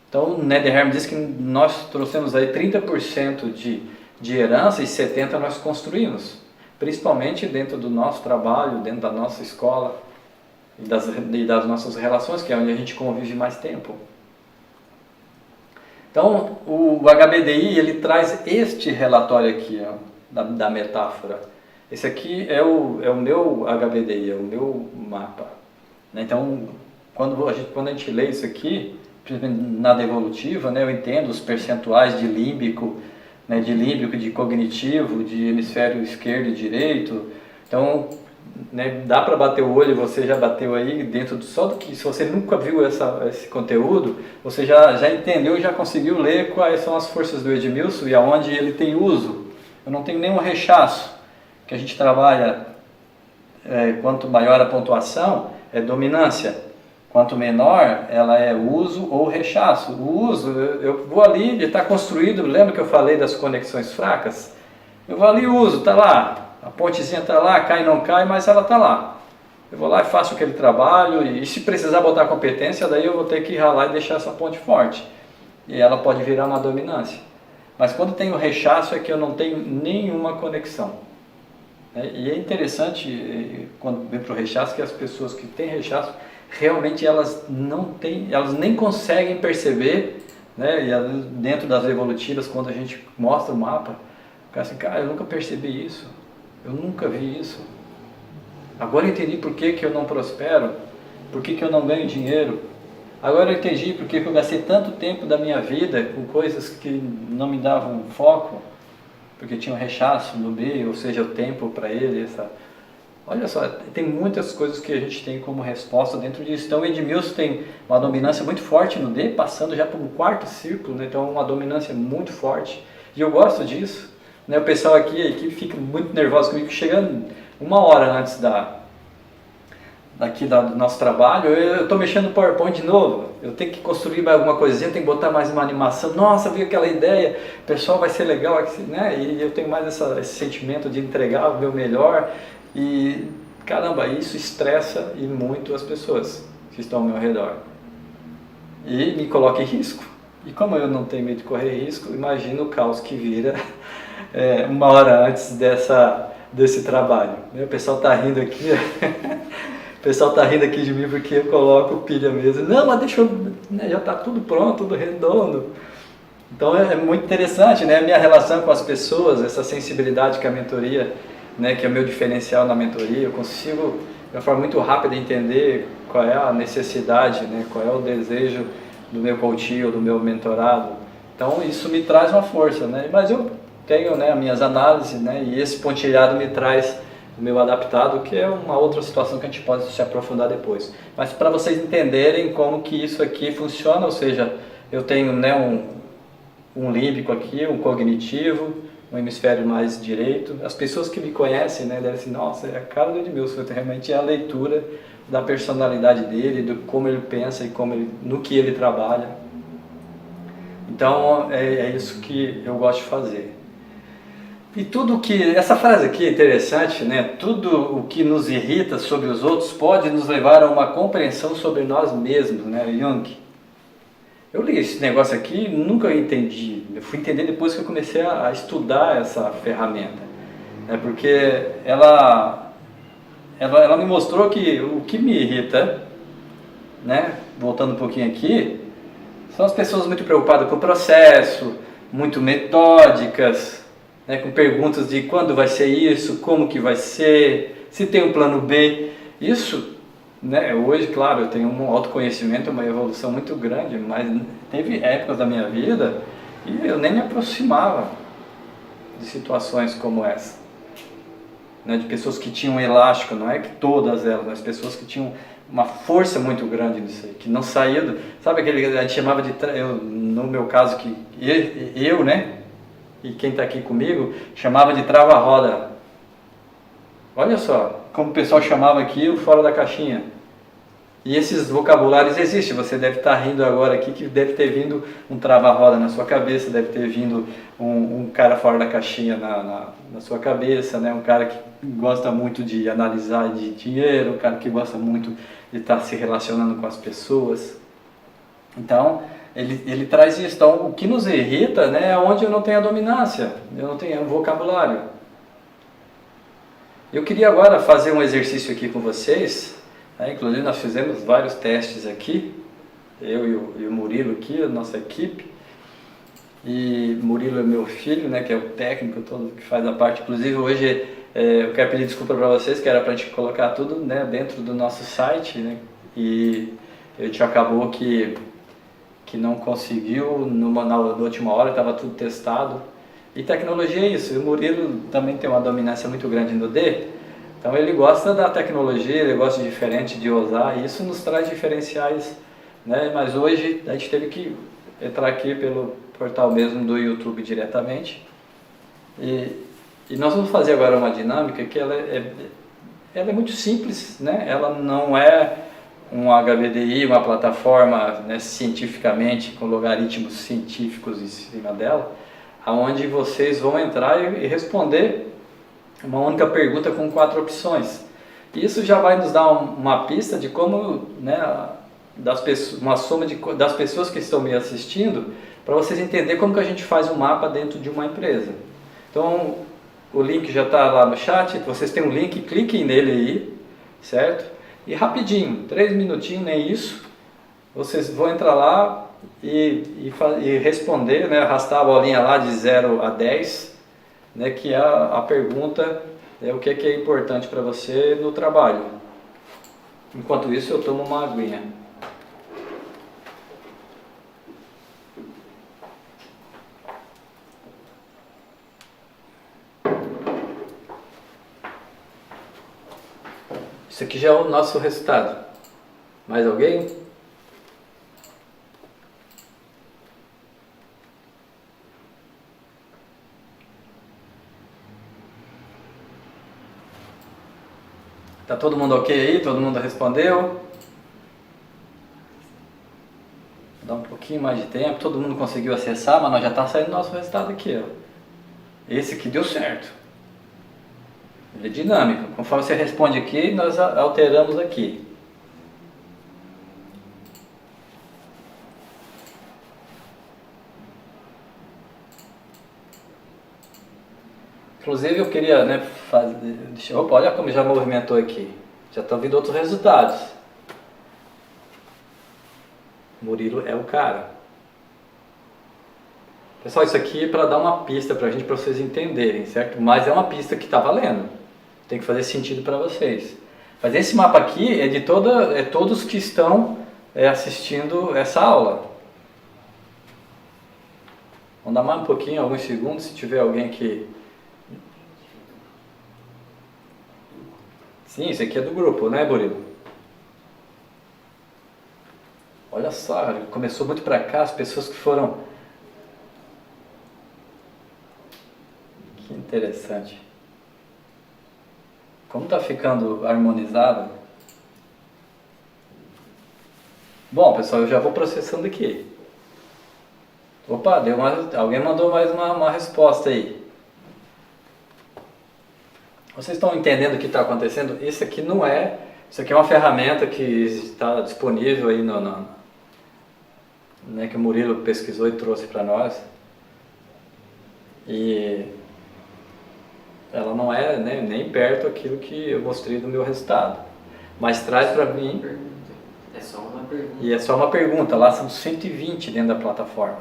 Então, Netherham diz que nós trouxemos aí 30% de herança e 70% nós construímos. Principalmente dentro do nosso trabalho, dentro da nossa escola e das nossas relações, que é onde a gente convive mais tempo. Então, o HBDI, ele traz este relatório aqui, ó, da metáfora. Esse aqui é o meu HBDI, é o meu mapa. Então, quando a gente lê isso aqui, principalmente na evolutiva, né, eu entendo os percentuais de límbico, né, de cognitivo, de hemisfério esquerdo e direito. Então, né, dá para bater o olho, você já bateu aí dentro só do que, se você nunca viu esse conteúdo, você já entendeu e já conseguiu ler quais são as forças do Edmilson e aonde ele tem uso. Eu não tenho nenhum rechaço, que a gente trabalha, quanto maior a pontuação, é dominância. Quanto menor, ela é uso ou rechaço. O uso, eu vou ali, ele está construído, lembra que eu falei das conexões fracas? Eu vou ali e uso, está lá, a pontezinha está lá, cai não cai, mas ela está lá. Eu vou lá e faço aquele trabalho, e se precisar botar competência, daí eu vou ter que ralar e deixar essa ponte forte. E ela pode virar uma dominância. Mas quando tem o rechaço é que eu não tenho nenhuma conexão. E é interessante, quando vem para o rechaço, que as pessoas que têm rechaço, realmente elas nem conseguem perceber, né? E dentro das evolutivas, quando a gente mostra o mapa, o cara assim, cara, eu nunca percebi isso, eu nunca vi isso. Agora eu entendi por que eu não prospero, por que eu não ganho dinheiro. Agora eu entendi por que eu gastei tanto tempo da minha vida com coisas que não me davam foco, porque tinha um rechaço no meio, ou seja, o tempo para ele, olha só, tem muitas coisas que a gente tem como resposta dentro disso. Então o Edmilson tem uma dominância muito forte no D, passando já para um quarto círculo, né? Então uma dominância muito forte. E eu gosto disso. Né? O pessoal aqui, a equipe fica muito nervosa comigo, chegando 1 hora antes do nosso trabalho, eu estou mexendo no PowerPoint de novo, eu tenho que construir mais alguma coisinha, tenho que botar mais uma animação, nossa, vi aquela ideia, o pessoal vai ser legal, né? E eu tenho mais esse sentimento de entregar o meu melhor. E caramba, isso estressa e muito as pessoas que estão ao meu redor e me coloca em risco. E como eu não tenho medo de correr risco, imagina o caos que vira 1 hora antes desse trabalho. O pessoal está rindo aqui, o pessoal está rindo aqui de mim porque eu coloco pilha mesmo. Não, mas deixa eu, né, já está tudo pronto, tudo redondo. Então é muito interessante, né, a minha relação com as pessoas, essa sensibilidade que a mentoria, né, que é o meu diferencial na mentoria, eu consigo de uma forma muito rápida entender qual é a necessidade, né, qual é o desejo do meu coach ou do meu mentorado. Então isso me traz uma força, né, mas eu tenho, né, as minhas análises, né, e esse pontilhado me traz o meu adaptado, que é uma outra situação que a gente pode se aprofundar depois. Mas para vocês entenderem como que isso aqui funciona, ou seja, eu tenho, né, um límbico aqui, um cognitivo, um hemisfério mais direito. As pessoas que me conhecem, né, devem assim, nossa, é a cara do Edmilson, realmente é a leitura da personalidade dele, do como ele pensa e no que ele trabalha. Então é isso que eu gosto de fazer. E essa frase aqui é interessante, né? Tudo o que nos irrita sobre os outros pode nos levar a uma compreensão sobre nós mesmos, né? Jung. Eu li esse negócio aqui e nunca entendi. Eu fui entender depois que eu comecei a estudar essa ferramenta. Né? Porque ela me mostrou que o que me irrita, né? Voltando um pouquinho aqui, são as pessoas muito preocupadas com o processo, muito metódicas, né? Com perguntas de quando vai ser isso, como que vai ser, se tem um plano B. Isso, né, hoje, claro, eu tenho um autoconhecimento, uma evolução muito grande, mas teve épocas da minha vida e eu nem me aproximava de situações como essa, né, de pessoas que tinham elástico, não é que todas elas, mas pessoas que tinham uma força muito grande nisso aí, que não saía sabe aquele que a gente chamava de, no meu caso, que eu, né, e quem está aqui comigo, chamava de trava-roda. Olha só, como o pessoal chamava aqui o fora da caixinha. E esses vocabulários existem, você deve estar rindo agora aqui que deve ter vindo um trava-roda na sua cabeça, deve ter vindo um cara fora da caixinha na sua cabeça, né? Um cara que gosta muito de analisar de dinheiro, um cara que gosta muito de estar se relacionando com as pessoas. Então, ele traz isso. Então, o que nos irrita, né, é onde eu não tenho a dominância, eu não tenho o vocabulário. Eu queria agora fazer um exercício aqui com vocês. Inclusive nós fizemos vários testes aqui, eu e o Murilo aqui, a nossa equipe. E Murilo é meu filho, né, que é o técnico todo que faz a parte. Inclusive hoje eu quero pedir desculpa para vocês, que era para a gente colocar tudo, né, dentro do nosso site, né, e a gente acabou que não conseguiu na última hora, estava tudo testado. E tecnologia é isso, e o Murilo também tem uma dominância muito grande no D. Então ele gosta da tecnologia, ele gosta de diferente, de ousar, e isso nos traz diferenciais, né? Mas hoje a gente teve que entrar aqui pelo portal mesmo do YouTube diretamente. E nós vamos fazer agora uma dinâmica que ela é muito simples, né? Ela não é um HBDI, uma plataforma, né, cientificamente, com logaritmos científicos em cima dela, aonde vocês vão entrar e responder uma única pergunta com 4 opções. Isso já vai nos dar uma pista de como, né, uma soma das pessoas que estão me assistindo, para vocês entenderem como que a gente faz um mapa dentro de uma empresa. Então, o link já está lá no chat, vocês têm um link, cliquem nele aí, certo? E rapidinho, 3 minutinhos, nem isso, vocês vão entrar lá e responder, né, arrastar a bolinha lá de 0 a 10, né, que é a pergunta, o que é importante para você no trabalho. Enquanto isso eu tomo uma aguinha. Isso aqui já é o nosso resultado. Mais alguém? Tá todo mundo ok aí? Todo mundo respondeu? Vou dar um pouquinho mais de tempo. Todo mundo conseguiu acessar, mas nós já está saindo nosso resultado aqui, ó. Esse aqui deu certo. Ele é dinâmico. Conforme você responde aqui, nós alteramos aqui. Inclusive eu queria, né, fazer... Opa, olha como já movimentou aqui. Já estão vindo outros resultados. Murilo é o cara. Pessoal, isso aqui é para dar uma pista para a gente, para vocês entenderem, certo? Mas é uma pista que está valendo. Tem que fazer sentido para vocês. Mas esse mapa aqui é de todos que estão assistindo essa aula. Vamos dar mais um pouquinho, alguns segundos, se tiver alguém que... Sim, isso aqui é do grupo, né, Murilo? Olha só, começou muito para cá, as pessoas que foram... Que interessante. Como está ficando harmonizado? Bom, pessoal, eu já vou processando aqui. Opa, alguém mandou mais uma resposta aí. Vocês estão entendendo o que está acontecendo? Isso aqui não é... Isso aqui é uma ferramenta que está disponível aí né, que o Murilo pesquisou e trouxe para nós. E ela não é, né, nem perto aquilo que eu mostrei do meu resultado. Mas traz para mim... É só uma pergunta. E é só uma pergunta, lá são 120 dentro da plataforma.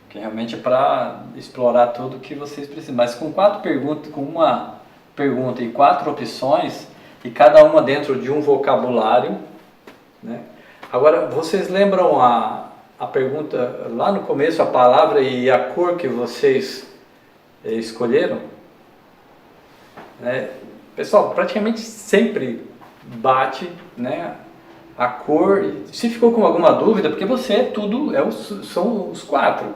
Que realmente é para explorar tudo que vocês precisam. Mas com 4 perguntas, com uma pergunta e 4 opções, e cada uma dentro de um vocabulário, né? Agora, vocês lembram a pergunta lá no começo, a palavra e a cor que vocês escolheram? Pessoal, praticamente sempre bate, né, a cor. Se ficou com alguma dúvida, porque você são os 4.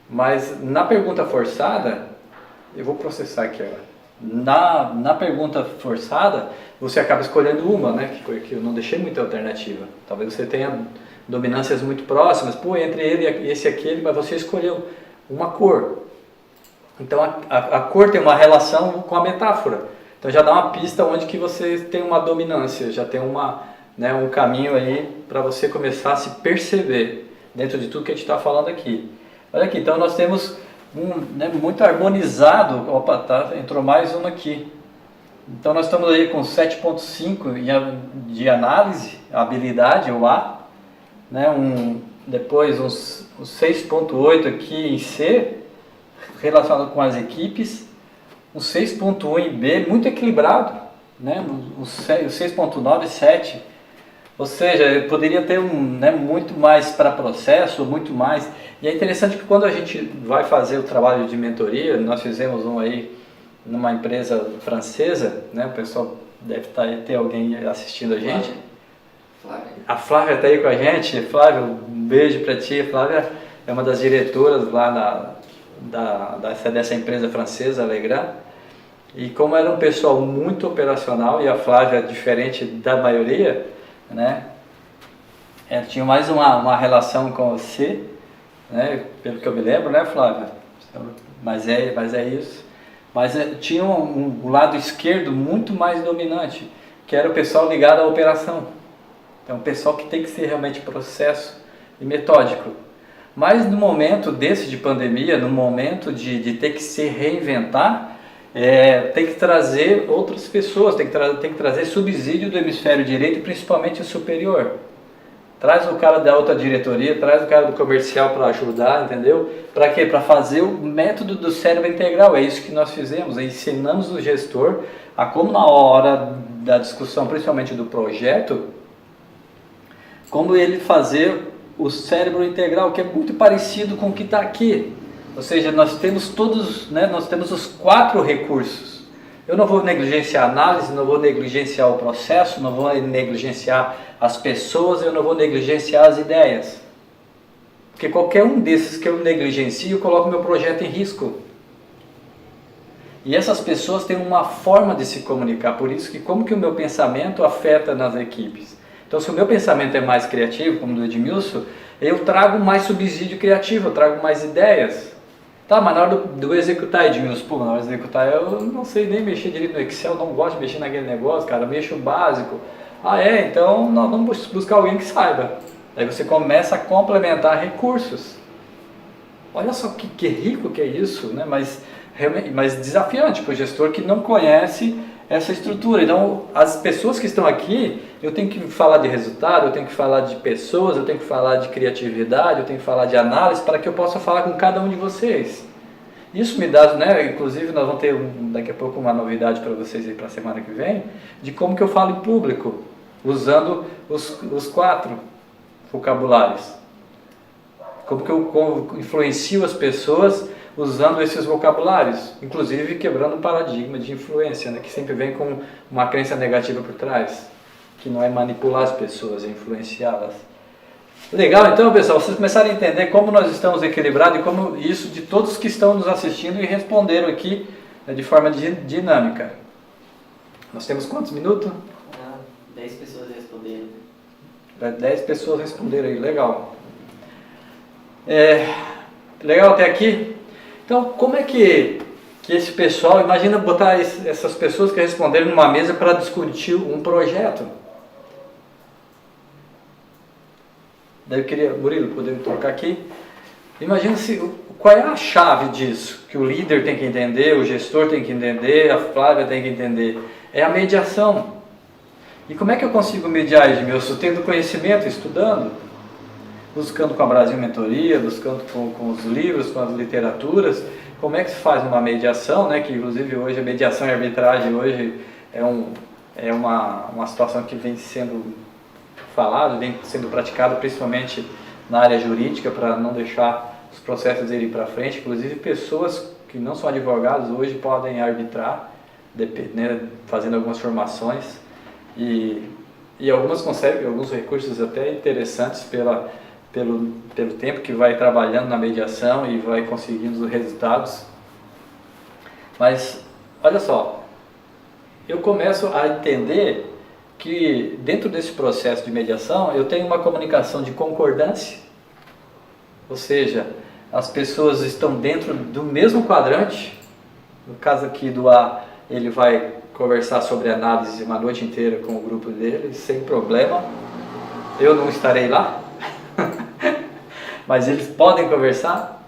Mas na pergunta forçada, eu vou processar aqui agora. Na pergunta forçada, você acaba escolhendo uma, né? Que eu não deixei muita alternativa. Talvez você tenha dominâncias muito próximas, pô, entre ele e esse aqui, mas você escolheu uma cor. Então a cor tem uma relação com a metáfora. Então já dá uma pista onde que você tem uma dominância, já tem um caminho aí para você começar a se perceber dentro de tudo que a gente está falando aqui. Olha aqui, então nós temos muito harmonizado. Opa, tá, entrou mais uma aqui. Então nós estamos aí com 7.5 de análise, habilidade, o A, né? Depois uns 6.8 aqui em C, relacionado com as equipes, um 6.1 em B, muito equilibrado, né? O 6.9 e 7. Ou seja, poderia ter muito mais para processo, muito mais. E é interessante que quando a gente vai fazer o trabalho de mentoria, nós fizemos um aí numa empresa francesa, né? O pessoal deve ter alguém assistindo a gente. Flávia. A Flávia está aí com a gente. Flávia, um beijo para ti. A Flávia é uma das diretoras lá dessa empresa francesa, Legrand. E como era um pessoal muito operacional, e a Flávia, diferente da maioria, né? Ela tinha mais uma relação com você, né? Pelo que eu me lembro, né, Flávia? Mas é isso. Mas tinha um lado esquerdo muito mais dominante, que era o pessoal ligado à operação. Então, o pessoal que tem que ser realmente processo e metódico. Mas no momento desse de pandemia, no momento de ter que se reinventar, tem que trazer outras pessoas, tem que trazer subsídio do hemisfério direito e principalmente o superior. Traz o cara da outra diretoria, traz o cara do comercial para ajudar, entendeu? Para quê? Para fazer o método do cérebro integral. É isso que nós fizemos. Ensinamos o gestor a como na hora da discussão, principalmente do projeto, como ele fazer o cérebro integral, que é muito parecido com o que está aqui. Ou seja, nós temos todos, né, nós temos os 4 recursos. Eu não vou negligenciar a análise, não vou negligenciar o processo, não vou negligenciar as pessoas, eu não vou negligenciar as ideias. Porque qualquer um desses que eu negligencio, eu coloco meu projeto em risco. E essas pessoas têm uma forma de se comunicar, por isso que como que o meu pensamento afeta nas equipes. Então, se o meu pensamento é mais criativo, como o do Edmilson, eu trago mais subsídio criativo, eu trago mais ideias. Tá, mas na hora do executar, Edmilson, pô, na hora de executar eu não sei nem mexer direito no Excel, não gosto de mexer naquele negócio, cara, mexo o básico. Ah, então nós vamos buscar alguém que saiba. Aí você começa a complementar recursos. Olha só que rico que é isso, né? Mas desafiante para o gestor que não conhece essa estrutura. Então, as pessoas que estão aqui, eu tenho que falar de resultado, eu tenho que falar de pessoas, eu tenho que falar de criatividade, eu tenho que falar de análise para que eu possa falar com cada um de vocês. Isso me dá, né? Inclusive nós vamos ter daqui a pouco uma novidade para vocês aí para a semana que vem, de como que eu falo em público, usando os 4 vocabulários. Como que eu influencio as pessoas usando esses vocabulários, inclusive quebrando o paradigma de influência, né, que sempre vem com uma crença negativa por trás, que não é manipular as pessoas, é influenciá-las. Legal, então, pessoal, vocês começaram a entender como nós estamos equilibrados e como isso de todos que estão nos assistindo e responderam aqui, né, de forma dinâmica. Nós temos quantos minutos? 10 pessoas responderam. 10 pessoas responderam aí, legal. Legal até aqui? Então, como é que esse pessoal, imagina botar essas pessoas que responderam numa mesa para discutir um projeto. Daí eu queria, Murilo, poder me tocar aqui. Imagina qual é a chave disso, que o líder tem que entender, o gestor tem que entender, a Flávia tem que entender. É a mediação. E como é que eu consigo mediar, Edmilson? Tendo conhecimento, estudando, buscando com a Brasil Mentoria, buscando com os livros, com as literaturas. Como é que se faz uma mediação, né? Que inclusive hoje a mediação e a arbitragem hoje é uma situação que vem sendo falado, vem sendo praticado principalmente na área jurídica para não deixar os processos irem para frente. Inclusive pessoas que não são advogados hoje podem arbitrar, né, fazendo algumas formações e algumas conseguem alguns recursos até interessantes pelo tempo que vai trabalhando na mediação e vai conseguindo os resultados. Mas olha só, eu começo a entender que dentro desse processo de mediação eu tenho uma comunicação de concordância, ou seja, as pessoas estão dentro do mesmo quadrante. No caso aqui do A, ele vai conversar sobre análise uma noite inteira com o grupo dele, sem problema. Eu não estarei lá, mas eles podem conversar.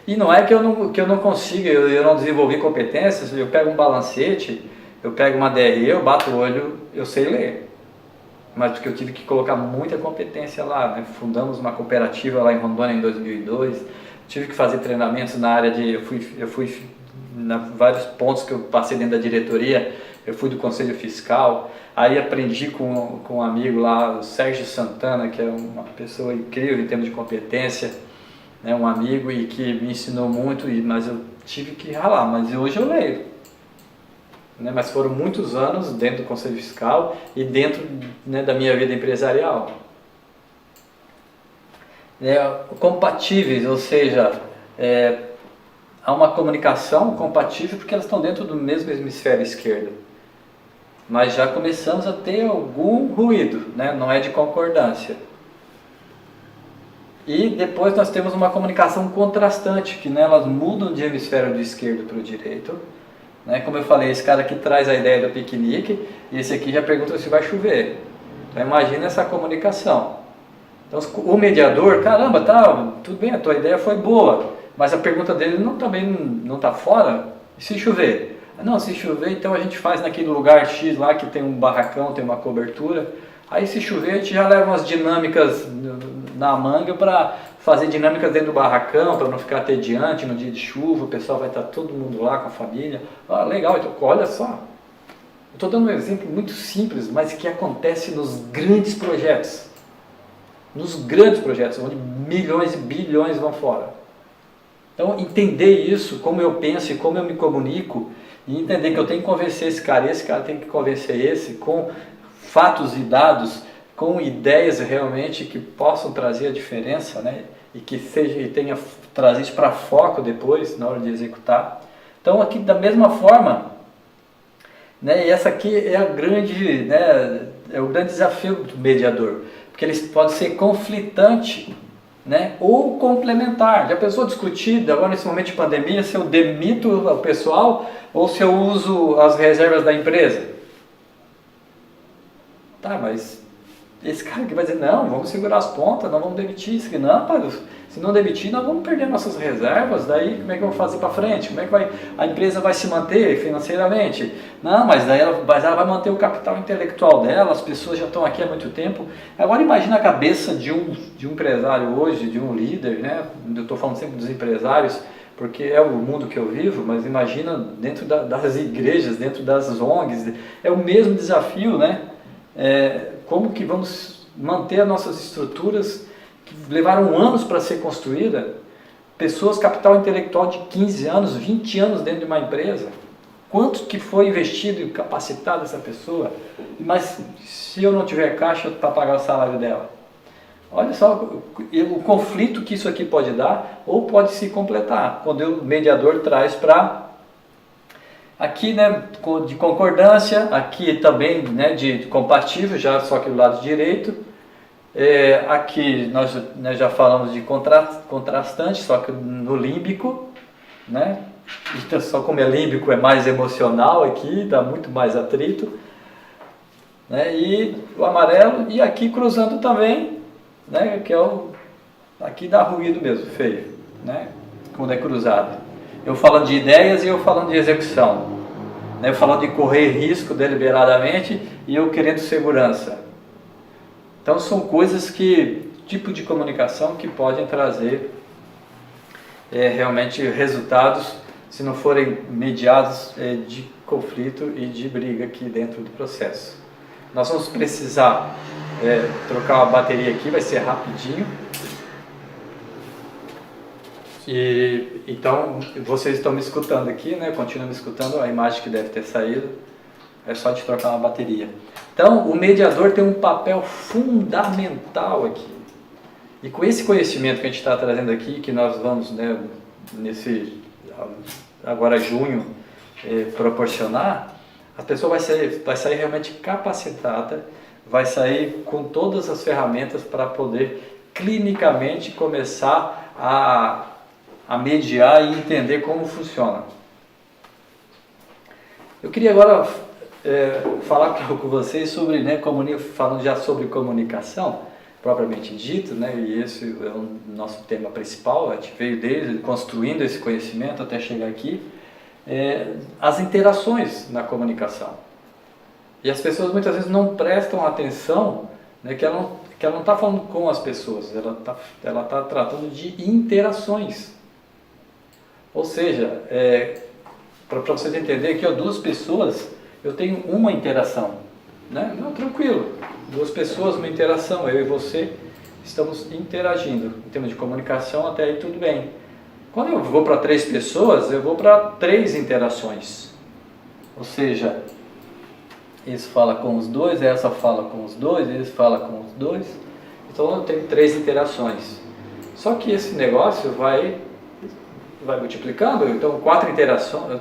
E não é que eu não consiga, eu não desenvolvi competências, eu pego um balancete, eu pego uma DRE, eu bato o olho, eu sei ler. Mas porque eu tive que colocar muita competência lá, né? Fundamos uma cooperativa lá em Rondônia em 2002, tive que fazer treinamentos na área de... Eu fui vários pontos que eu passei dentro da diretoria, eu fui do Conselho Fiscal, aí aprendi com um amigo lá, o Sérgio Santana, que é uma pessoa incrível em termos de competência, né, um amigo e que me ensinou muito, mas eu tive que ralar, mas hoje eu leio. Né, mas foram muitos anos dentro do Conselho Fiscal e dentro, né, da minha vida empresarial. Compatíveis, ou seja, há uma comunicação compatível porque elas estão dentro do mesmo hemisfério esquerdo. Mas já começamos a ter algum ruído, né? Não é de concordância. E depois nós temos uma comunicação contrastante, que, né, elas mudam de hemisfério do esquerdo para o direito. Né? Como eu falei, esse cara aqui traz a ideia do piquenique e esse aqui já pergunta se vai chover. Então imagina essa comunicação. Então o mediador, caramba, tá, tudo bem, a tua ideia foi boa, mas a pergunta dele também não está fora. E se chover? Não, se chover, então a gente faz naquele lugar X lá que tem um barracão, tem uma cobertura. Aí se chover, a gente já leva umas dinâmicas na manga para fazer dinâmicas dentro do barracão, para não ficar tediante no dia de chuva, o pessoal vai estar todo mundo lá com a família. Ah, legal, então olha só. Eu estou dando um exemplo muito simples, mas que acontece nos grandes projetos. Nos grandes projetos, onde milhões e bilhões vão fora. Então, entender isso, como eu penso e como eu me comunico, e entender que eu tenho que convencer esse cara tem que convencer esse, com fatos e dados, com ideias realmente que possam trazer a diferença, né? E que tenha trazer isso para foco depois, na hora de executar. Então, aqui da mesma forma, né? E essa aqui é a grande, né? É o grande desafio do mediador, porque ele pode ser conflitante, né? Ou complementar. Já pensou discutir agora nesse momento de pandemia se eu demito o pessoal ou se eu uso as reservas da empresa? Tá, mas esse cara aqui vai dizer, não, vamos segurar as pontas, não vamos demitir isso aqui. Não, pai, se não demitir, nós vamos perder nossas reservas, daí como é que eu vou fazer para frente? Como é que a empresa vai se manter financeiramente? Não, mas daí ela vai manter o capital intelectual dela, as pessoas já estão aqui há muito tempo. Agora imagina a cabeça de um empresário hoje, de um líder, né? Eu estou falando sempre dos empresários, porque é o mundo que eu vivo, mas imagina dentro das igrejas, dentro das ONGs, é o mesmo desafio, né? Como que vamos manter as nossas estruturas que levaram anos para ser construída, pessoas, capital intelectual de 15 anos, 20 anos dentro de uma empresa, quanto que foi investido e capacitado essa pessoa, mas se eu não tiver caixa para pagar o salário dela? Olha só o conflito que isso aqui pode dar, ou pode se completar, quando o mediador traz para... Aqui, né, de concordância, aqui também, né, de compatível, já só que do lado direito. Aqui nós, né, já falamos de contrastante, só que no límbico, né? Então, só como é límbico é mais emocional aqui, dá muito mais atrito. Né, e o amarelo, e aqui cruzando também, né, que é aqui dá ruído mesmo, feio, né, quando é cruzado. Eu falando de ideias e eu falando de execução. Né? Eu falando de correr risco deliberadamente e eu querendo segurança. Então são coisas tipo de comunicação que podem trazer realmente resultados se não forem mediados de conflito e de briga aqui dentro do processo. Nós vamos precisar trocar uma bateria aqui, vai ser rapidinho. E então vocês estão me escutando aqui, né? Continuam me escutando, a imagem que deve ter saído, é só de trocar uma bateria. Então o mediador tem um papel fundamental aqui. E com esse conhecimento que a gente está trazendo aqui, que nós vamos, né, agora junho, proporcionar, a pessoa vai sair realmente capacitada, vai sair com todas as ferramentas para poder clinicamente começar a mediar e entender como funciona. Eu queria agora falar com vocês sobre, falando já sobre comunicação, propriamente dito, e esse é o nosso tema principal. A gente veio desde construindo esse conhecimento até chegar aqui, as interações na comunicação. E as pessoas muitas vezes não prestam atenção, que ela não está falando com as pessoas, ela tá tratando de interações. Ou seja, para vocês entenderem aqui, duas pessoas, eu tenho uma interação, Não, tranquilo, duas pessoas, uma interação, eu e você estamos interagindo. Em termos de comunicação, até aí tudo bem. Quando eu vou para 3 pessoas, eu vou para 3 interações. Ou seja, esse fala com os dois, essa fala com os dois, esse fala com os dois. Então eu tenho 3 interações. Só que esse negócio vai multiplicando. Então 4 interações,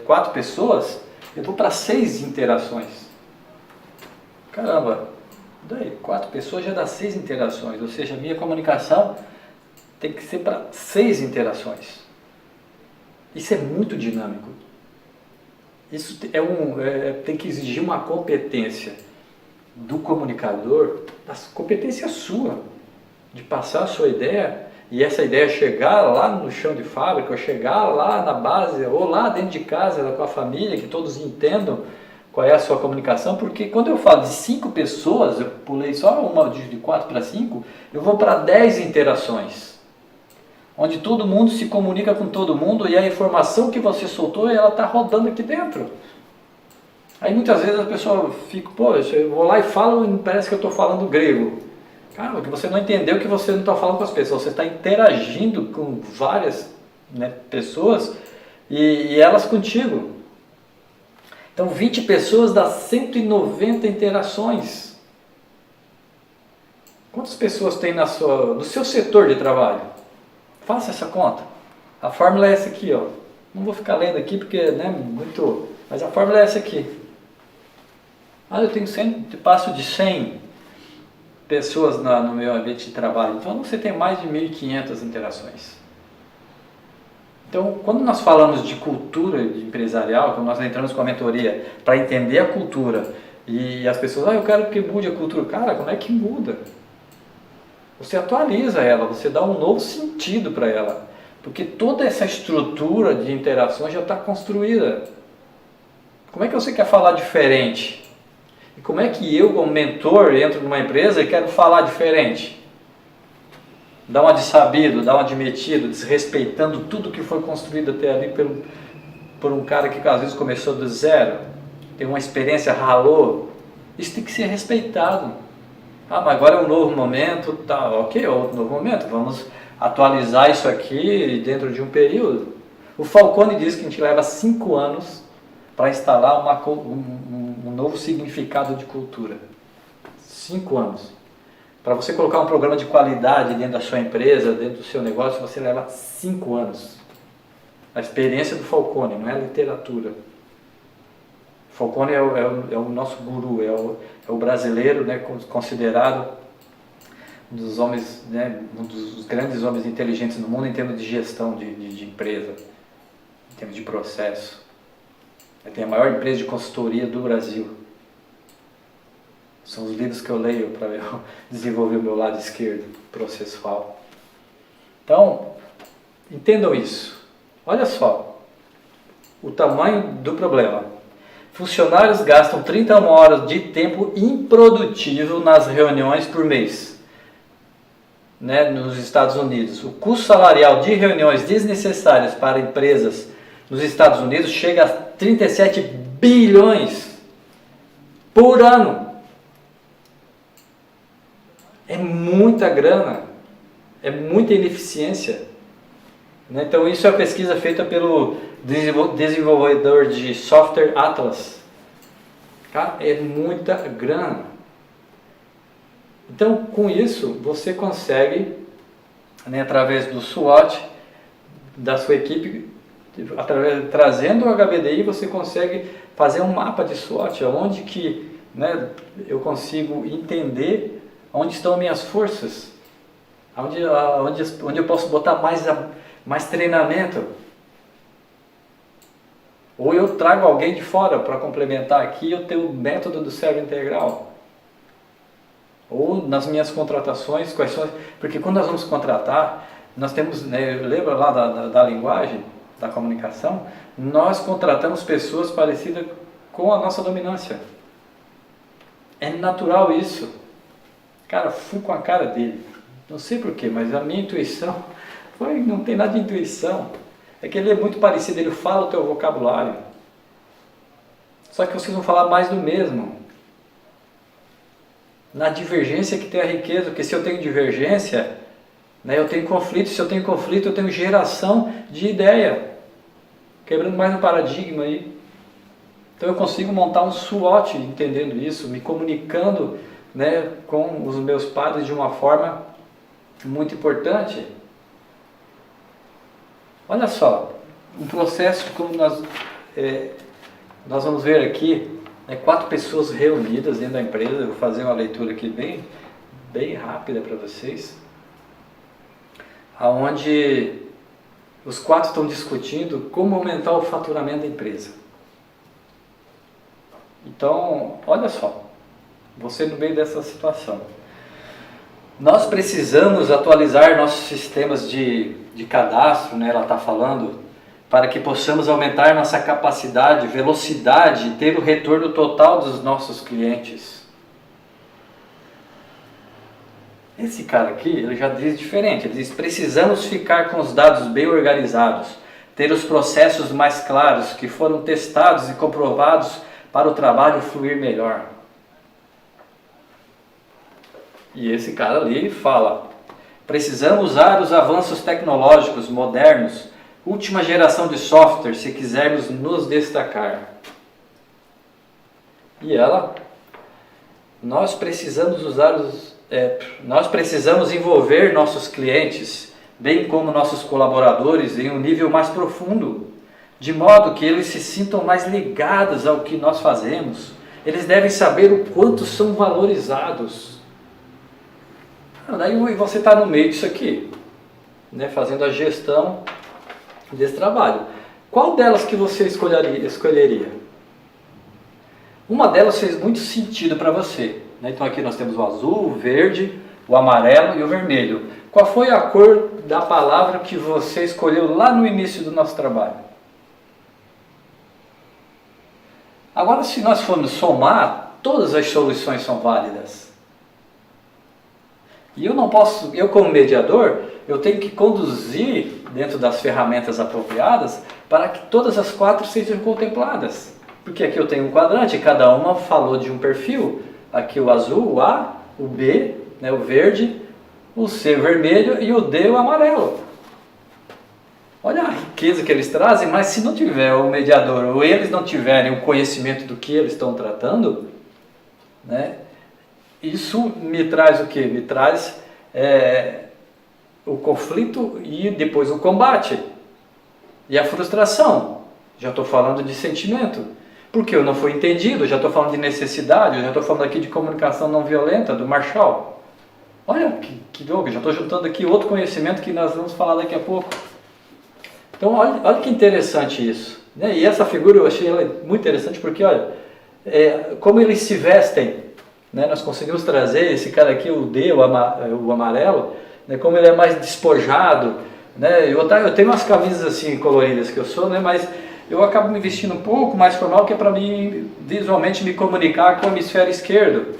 4 pessoas, eu vou para 6 interações. Caramba, daí 4 pessoas já dá 6 interações. Ou seja, a minha comunicação tem que ser para 6 interações. Isso é muito dinâmico. Isso tem que exigir uma competência do comunicador, a competência sua, de passar a sua ideia, e essa ideia chegar lá no chão de fábrica, ou chegar lá na base, ou lá dentro de casa, com a família, que todos entendam qual é a sua comunicação, porque quando eu falo de 5 pessoas, eu pulei só uma de 4 para 5, eu vou para 10 interações. Onde todo mundo se comunica com todo mundo e a informação que você soltou, ela está rodando aqui dentro. Aí muitas vezes a pessoa fica, eu vou lá e falo e parece que eu estou falando grego. Cara, porque você não entendeu que você não está falando com as pessoas, você está interagindo com várias pessoas e elas contigo. Então 20 pessoas dá 190 interações. Quantas pessoas tem no seu setor de trabalho? Faça essa conta. A fórmula é essa aqui, ó. Não vou ficar lendo aqui porque muito, mas a fórmula é essa aqui. Eu passo de 100 pessoas no meu ambiente de trabalho. Então você tem mais de 1.500 interações. Então, quando nós falamos de cultura empresarial, quando nós entramos com a mentoria para entender a cultura e as pessoas, eu quero que mude a cultura. Cara, como é que muda? Você atualiza ela, você dá um novo sentido para ela, porque toda essa estrutura de interações já está construída. Como é que você quer falar diferente? E como é que eu, como mentor, entro numa empresa e quero falar diferente? Dá uma de sabido, dá uma de metido, desrespeitando tudo que foi construído até ali por um cara que às vezes começou do zero, tem uma experiência, ralou. Isso tem que ser respeitado. Mas agora é um novo momento, tá, ok, é outro novo momento, vamos atualizar isso aqui dentro de um período. O Falcone diz que a gente leva 5 anos para instalar um novo significado de cultura. 5 anos. Para você colocar um programa de qualidade dentro da sua empresa, dentro do seu negócio, você leva 5 anos. A experiência do Falcone, não é literatura. Falcone é o nosso guru, é o brasileiro, considerado um dos homens, um dos grandes homens inteligentes no mundo em termos de gestão de empresa, em termos de processo. Ele tem a maior empresa de consultoria do Brasil. São os livros que eu leio para eu desenvolver o meu lado esquerdo, processual. Então, entendam isso. Olha só o tamanho do problema. Funcionários gastam 31 horas de tempo improdutivo nas reuniões por mês, nos Estados Unidos. O custo salarial de reuniões desnecessárias para empresas nos Estados Unidos chega a 37 bilhões por ano. É muita grana, é muita ineficiência. Então isso é a pesquisa feita pelo desenvolvedor de software Atlas. Cara, é muita grana. Então com isso você consegue, através do SWOT da sua equipe, Trazendo o HBDI, você consegue fazer um mapa de SWOT, onde que, né, eu consigo entender onde estão minhas forças, onde eu posso botar mais treinamento. Ou eu trago alguém de fora para complementar aqui o teu método do cérebro integral. Ou nas minhas contratações, quais são... Porque quando nós vamos contratar, nós temos, né, lembra lá da linguagem, da comunicação, nós contratamos pessoas parecidas com a nossa dominância. É natural isso. Cara, fui com a cara dele. Não sei porquê, mas a minha intuição não tem nada de intuição. É que ele é muito parecido, ele fala o teu vocabulário. Só que vocês vão falar mais do mesmo. Na divergência que tem a riqueza, porque se eu tenho divergência, né, eu tenho conflito, se eu tenho conflito, eu tenho geração de ideia. Quebrando mais um paradigma aí. Então eu consigo montar um SWOT entendendo isso, me comunicando, né, com os meus padres de uma forma muito importante. Olha só, um processo como nós vamos ver aqui, 4 pessoas reunidas dentro da empresa. Eu vou fazer uma leitura aqui bem rápida para vocês, aonde os 4 estão discutindo como aumentar o faturamento da empresa. Então, olha só, você no meio dessa situação. Nós precisamos atualizar nossos sistemas de cadastro, né, ela está falando, para que possamos aumentar nossa capacidade, velocidade e ter o retorno total dos nossos clientes. Esse cara aqui, ele já diz diferente, ele diz: precisamos ficar com os dados bem organizados, ter os processos mais claros, que foram testados e comprovados para o trabalho fluir melhor. E esse cara ali fala: precisamos usar os avanços tecnológicos modernos, última geração de software, se quisermos nos destacar. E ela: nós precisamos nós precisamos envolver nossos clientes, bem como nossos colaboradores, em um nível mais profundo, de modo que eles se sintam mais ligados ao que nós fazemos. Eles devem saber o quanto são valorizados. Daí você está no meio disso aqui, né, fazendo a gestão desse trabalho. Qual delas que você escolheria? Uma delas fez muito sentido para você, né? Então aqui nós temos o azul, o verde, o amarelo e o vermelho. Qual foi a cor da palavra que você escolheu lá no início do nosso trabalho? Agora, se nós formos somar, todas as soluções são válidas. E eu não posso, eu como mediador, eu tenho que conduzir dentro das ferramentas apropriadas para que todas as 4 sejam contempladas. Porque aqui eu tenho um quadrante, cada uma falou de um perfil. Aqui o azul, o A, o B, né, o verde, o C, o vermelho, e o D, o amarelo. Olha a riqueza que eles trazem, mas se não tiver o mediador, ou eles não tiverem o conhecimento do que eles estão tratando, né, isso me traz o quê? Me traz o conflito e depois o combate. E a frustração. Já estou falando de sentimento. Porque eu não fui entendido, já estou falando de necessidade, eu já estou falando aqui de comunicação não violenta, do Marshall. Olha que louco, já estou juntando aqui outro conhecimento que nós vamos falar daqui a pouco. Então olha que interessante isso, né? E essa figura eu achei ela muito interessante porque olha, como eles se vestem, né? Nós conseguimos trazer esse cara aqui, o D, o amarelo, né? Como ele é mais despojado, né? Eu tenho umas camisas assim coloridas que eu sou, né? Mas eu acabo me vestindo um pouco mais formal, que é para mim visualmente me comunicar com o hemisfério esquerdo.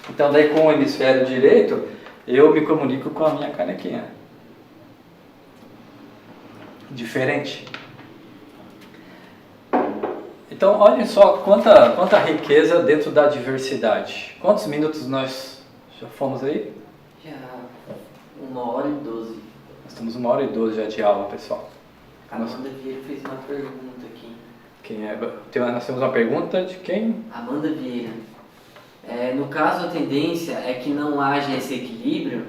Então daí com o hemisfério direito eu me comunico com a minha canequinha. Diferente. Então olhem só quanta riqueza dentro da diversidade. Quantos minutos nós já fomos aí? Já 1h12. Nós estamos 1h12 já de aula, pessoal. A Amanda Vieira fez uma pergunta aqui. Quem é? Nós temos uma pergunta de quem? Amanda Vieira. No caso, a tendência é que não haja esse equilíbrio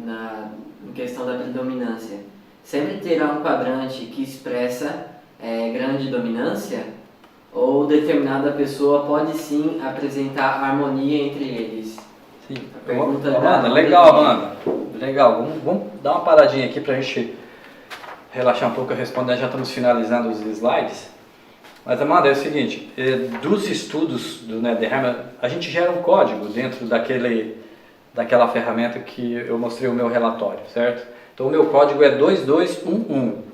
na questão da predominância. sempre terá um quadrante que expressa grande dominância, ou determinada pessoa pode sim apresentar harmonia entre eles? Sim. A pergunta Amanda, legal, Amanda. Legal. Vamos dar uma paradinha aqui para a gente relaxar um pouco e responder. Já estamos finalizando os slides. Mas, Amanda, é o seguinte, dos estudos do NetherHarmony, a gente gera um código dentro daquela ferramenta que eu mostrei o meu relatório, certo? Então, o meu código é 2211.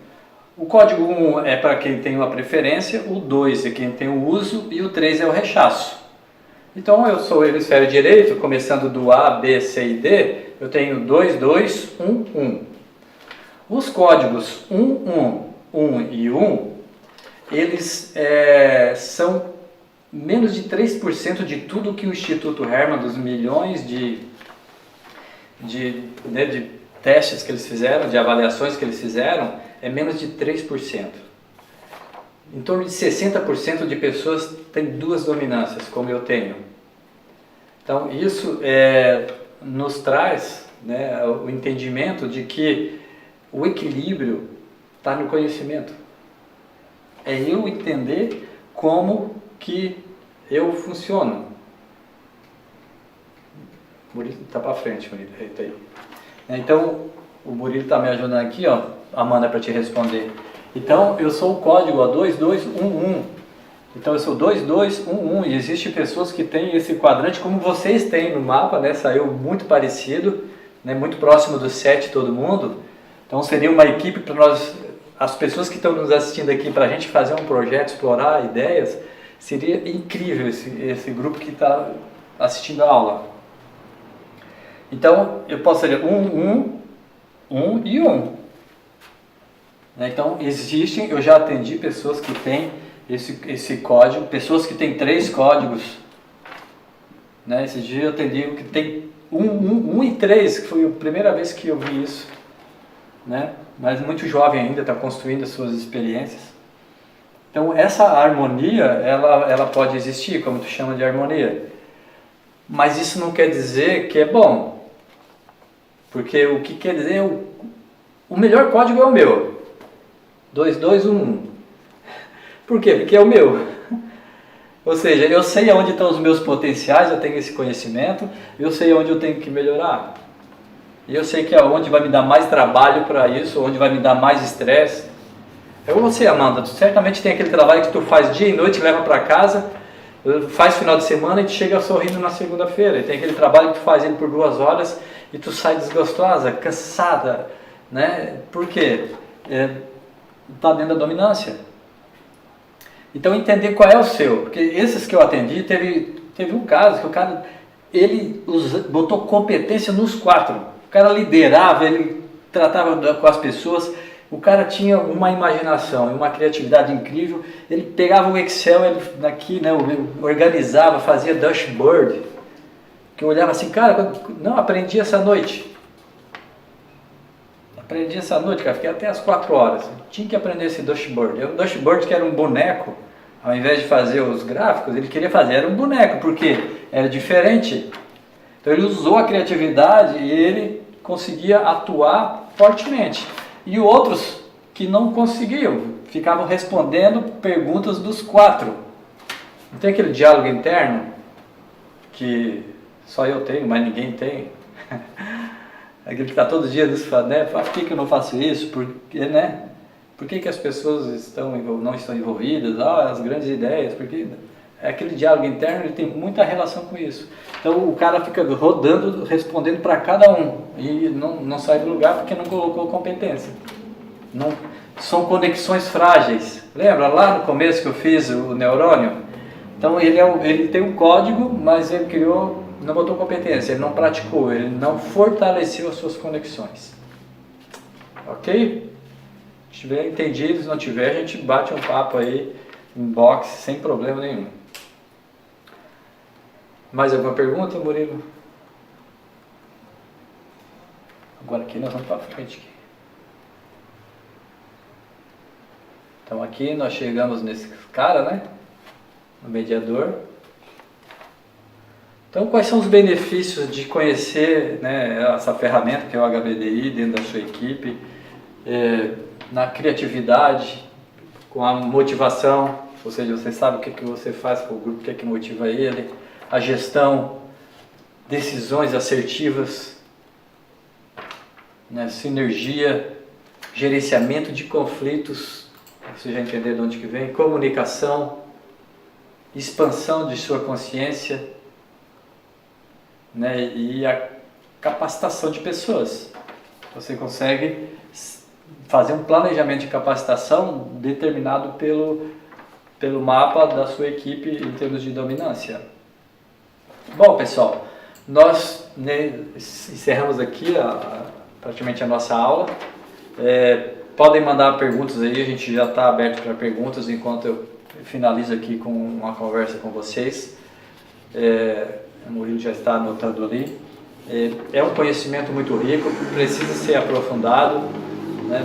O código 1 é para quem tem uma preferência, o 2 é quem tem o uso e o 3 é o rechaço. Então, eu sou o hemisfério direito, começando do A, B, C e D, eu tenho 2211. Os códigos 111 e 1, eles são menos de 3% de tudo que o Instituto Hermann, dos milhões de testes que eles fizeram, de avaliações que eles fizeram, é menos de 3%. Em torno de 60% de pessoas têm duas dominâncias, como eu tenho. Então, isso nos traz, né, o entendimento de que o equilíbrio está no conhecimento. É eu entender como que eu funciono. Murilo está para frente, Murilo. Eita aí. Então, o Murilo está me ajudando aqui, ó, Amanda, para te responder. Então, eu sou o código 2211. Então, eu sou 2211 e existem pessoas que têm esse quadrante como vocês têm no mapa, né? Saiu muito parecido, né? Muito próximo do 7 todo mundo. Então, seria uma equipe para nós, as pessoas que estão nos assistindo aqui, para a gente fazer um projeto, explorar ideias. Seria incrível esse grupo que está assistindo a aula. Então, eu posso fazer 1 e 1. Então, eu já atendi pessoas que têm esse código, pessoas que têm 3 códigos. Né? Esse dia eu atendi o que tem 1 e 3, que foi a primeira vez que eu vi isso. Né? Mas muito jovem ainda, está construindo as suas experiências. Então, essa harmonia, ela pode existir, como tu chama de harmonia. Mas isso não quer dizer que é bom. Porque o que quer dizer, o melhor código é o meu. 2211. Por quê? Porque é o meu. Ou seja, eu sei onde estão os meus potenciais, eu tenho esse conhecimento, eu sei onde eu tenho que melhorar. E eu sei que é onde vai me dar mais trabalho para isso, onde vai me dar mais estresse. Você, Amanda, tu certamente tem aquele trabalho que tu faz dia e noite, leva para casa, faz final de semana e tu chega sorrindo na segunda-feira. E tem aquele trabalho que tu faz ele por 2 horas e tu sai desgostosa, cansada, né? Por quê? Está dentro da dominância. Então, entender qual é o seu. Porque esses que eu atendi, teve um caso que o cara, ele botou competência nos 4. O cara liderava, ele tratava com as pessoas. O cara tinha uma imaginação e uma criatividade incrível. Ele pegava o Excel, ele organizava, fazia dashboard. Que eu olhava assim, cara, não, aprendi essa noite. Cara, fiquei até as 4 horas. Tinha que aprender esse dashboard. Um dashboard que era um boneco, ao invés de fazer os gráficos, ele queria fazer, era um boneco, porque era diferente. Então ele usou a criatividade e ele conseguia atuar fortemente. E outros que não conseguiam, ficavam respondendo perguntas dos 4. Não tem aquele diálogo interno que só eu tenho, mas ninguém tem. Aquele que está todo dia falando, né? Por que eu não faço isso? Por que as pessoas não estão envolvidas? As grandes ideias. Porque aquele diálogo interno, ele tem muita relação com isso. Então o cara fica rodando, respondendo para cada um e não sai do lugar porque não colocou competência. Não, são conexões frágeis. Lembra lá no começo que eu fiz o neurônio? Então ele tem um código, mas ele não botou competência, ele não praticou, ele não fortaleceu as suas conexões. Ok? Se tiver entendido, se não tiver, a gente bate um papo aí, inbox, sem problema nenhum. Mais alguma pergunta, Murilo? Agora aqui nós vamos para frente. Então aqui nós chegamos nesse cara, né? No mediador. Então quais são os benefícios de conhecer, né, essa ferramenta que é o HBDI dentro da sua equipe? na criatividade, com a motivação, ou seja, você sabe o que você faz com o grupo, o que motiva ele, a gestão, decisões assertivas, né, sinergia, gerenciamento de conflitos, você já entendeu de onde que vem, comunicação, expansão de sua consciência, né, e a capacitação de pessoas. Você consegue fazer um planejamento de capacitação determinado pelo mapa da sua equipe em termos de dominância. Bom, pessoal, nós encerramos aqui praticamente a nossa aula. Podem mandar perguntas aí, a gente já está aberto para perguntas enquanto eu finalizo aqui com uma conversa com vocês. O Murilo já está anotando ali. É um conhecimento muito rico, precisa ser aprofundado, né?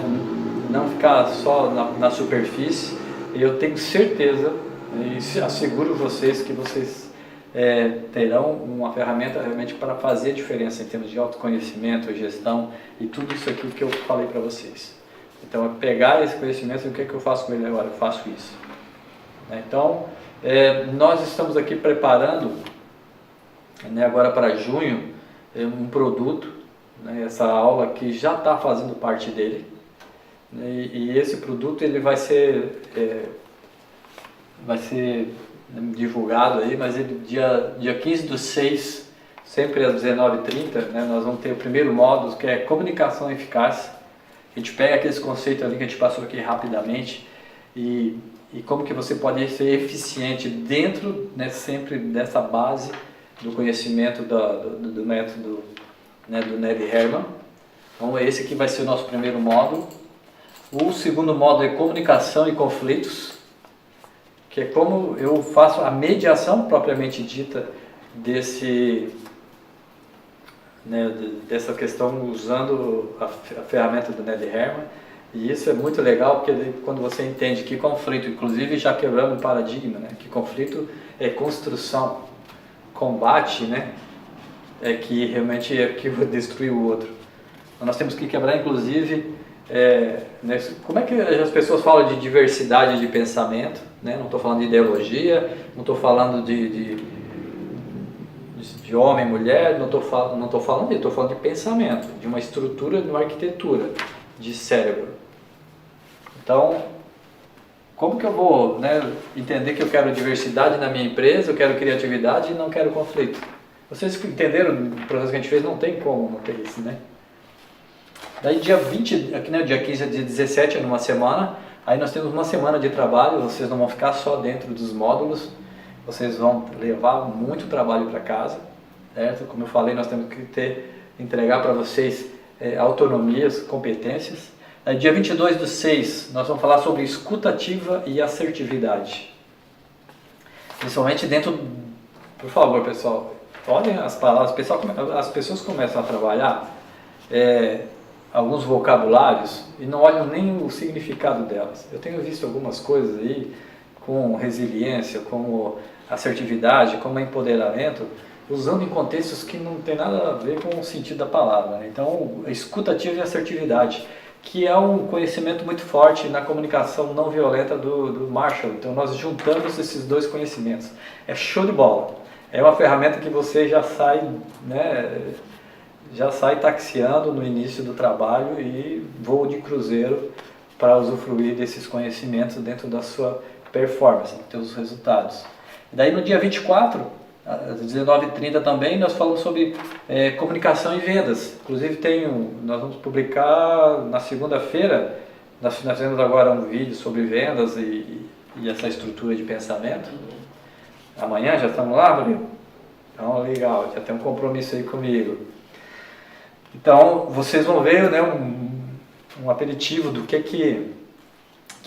Não ficar só na superfície. E eu tenho certeza, e asseguro vocês que vocês terão uma ferramenta realmente para fazer a diferença em termos de autoconhecimento, gestão e tudo isso aqui que eu falei para vocês. Então, é pegar esse conhecimento e o que eu faço com ele agora? Eu faço isso. Então, nós estamos aqui preparando, né, agora para junho, um produto, né, essa aula que já está fazendo parte dele. E esse produto ele vai ser divulgado aí, mas ele, dia 15/6, sempre às 19h30, né, nós vamos ter o primeiro módulo, que é comunicação eficaz. A gente pega aqueles conceitos ali que a gente passou aqui rapidamente e como que você pode ser eficiente dentro, né, sempre dessa base do conhecimento do método, né, do Ned Herman. Então esse aqui vai ser o nosso primeiro módulo. O segundo módulo é comunicação e conflitos, que é como eu faço a mediação propriamente dita dessa questão usando a ferramenta do Ned Herman. E isso é muito legal porque quando você entende que conflito, inclusive já quebrando o paradigma, né, que conflito é construção, combate, né, é que realmente é que destrui o outro. Então, nós temos que quebrar inclusive como é que as pessoas falam de diversidade de pensamento, né? Não estou falando de ideologia, não estou falando de homem, mulher, não estou falando disso, estou falando de pensamento, de uma estrutura, de uma arquitetura de cérebro. Então, como que eu vou, né, entender que eu quero diversidade na minha empresa, eu quero criatividade e não quero conflito? Vocês entenderam o processo que a gente fez? Não tem como não ter isso, né? Daí dia 20, aqui, né, dia 15 a dia 17 é numa semana, aí nós temos uma semana de trabalho, vocês não vão ficar só dentro dos módulos, vocês vão levar muito trabalho para casa, certo? Como eu falei, nós temos que entregar para vocês autonomias, competências. Aí, dia 22/6, nós vamos falar sobre escuta ativa e assertividade. Principalmente dentro, por favor pessoal, olhem as palavras, as pessoas começam a trabalhar alguns vocabulários e não olham nem o significado delas. Eu tenho visto algumas coisas aí com resiliência, como assertividade, como empoderamento, usando em contextos que não tem nada a ver com o sentido da palavra, né? Então, escuta ativa e assertividade, que é um conhecimento muito forte na comunicação não violenta do Marshall. Então, nós juntamos esses dois conhecimentos. É show de bola. É uma ferramenta que você já sai, né, taxiando no início do trabalho e voo de cruzeiro para usufruir desses conhecimentos dentro da sua performance, dos seus resultados. E daí no dia 24, às 19h30 também, nós falamos sobre comunicação e vendas. Inclusive nós vamos publicar na segunda-feira, nós fizemos agora um vídeo sobre vendas e essa estrutura de pensamento. Amanhã já estamos lá, Murilo? Então legal, já tem um compromisso aí comigo. Então, vocês vão ver, né, um aperitivo do que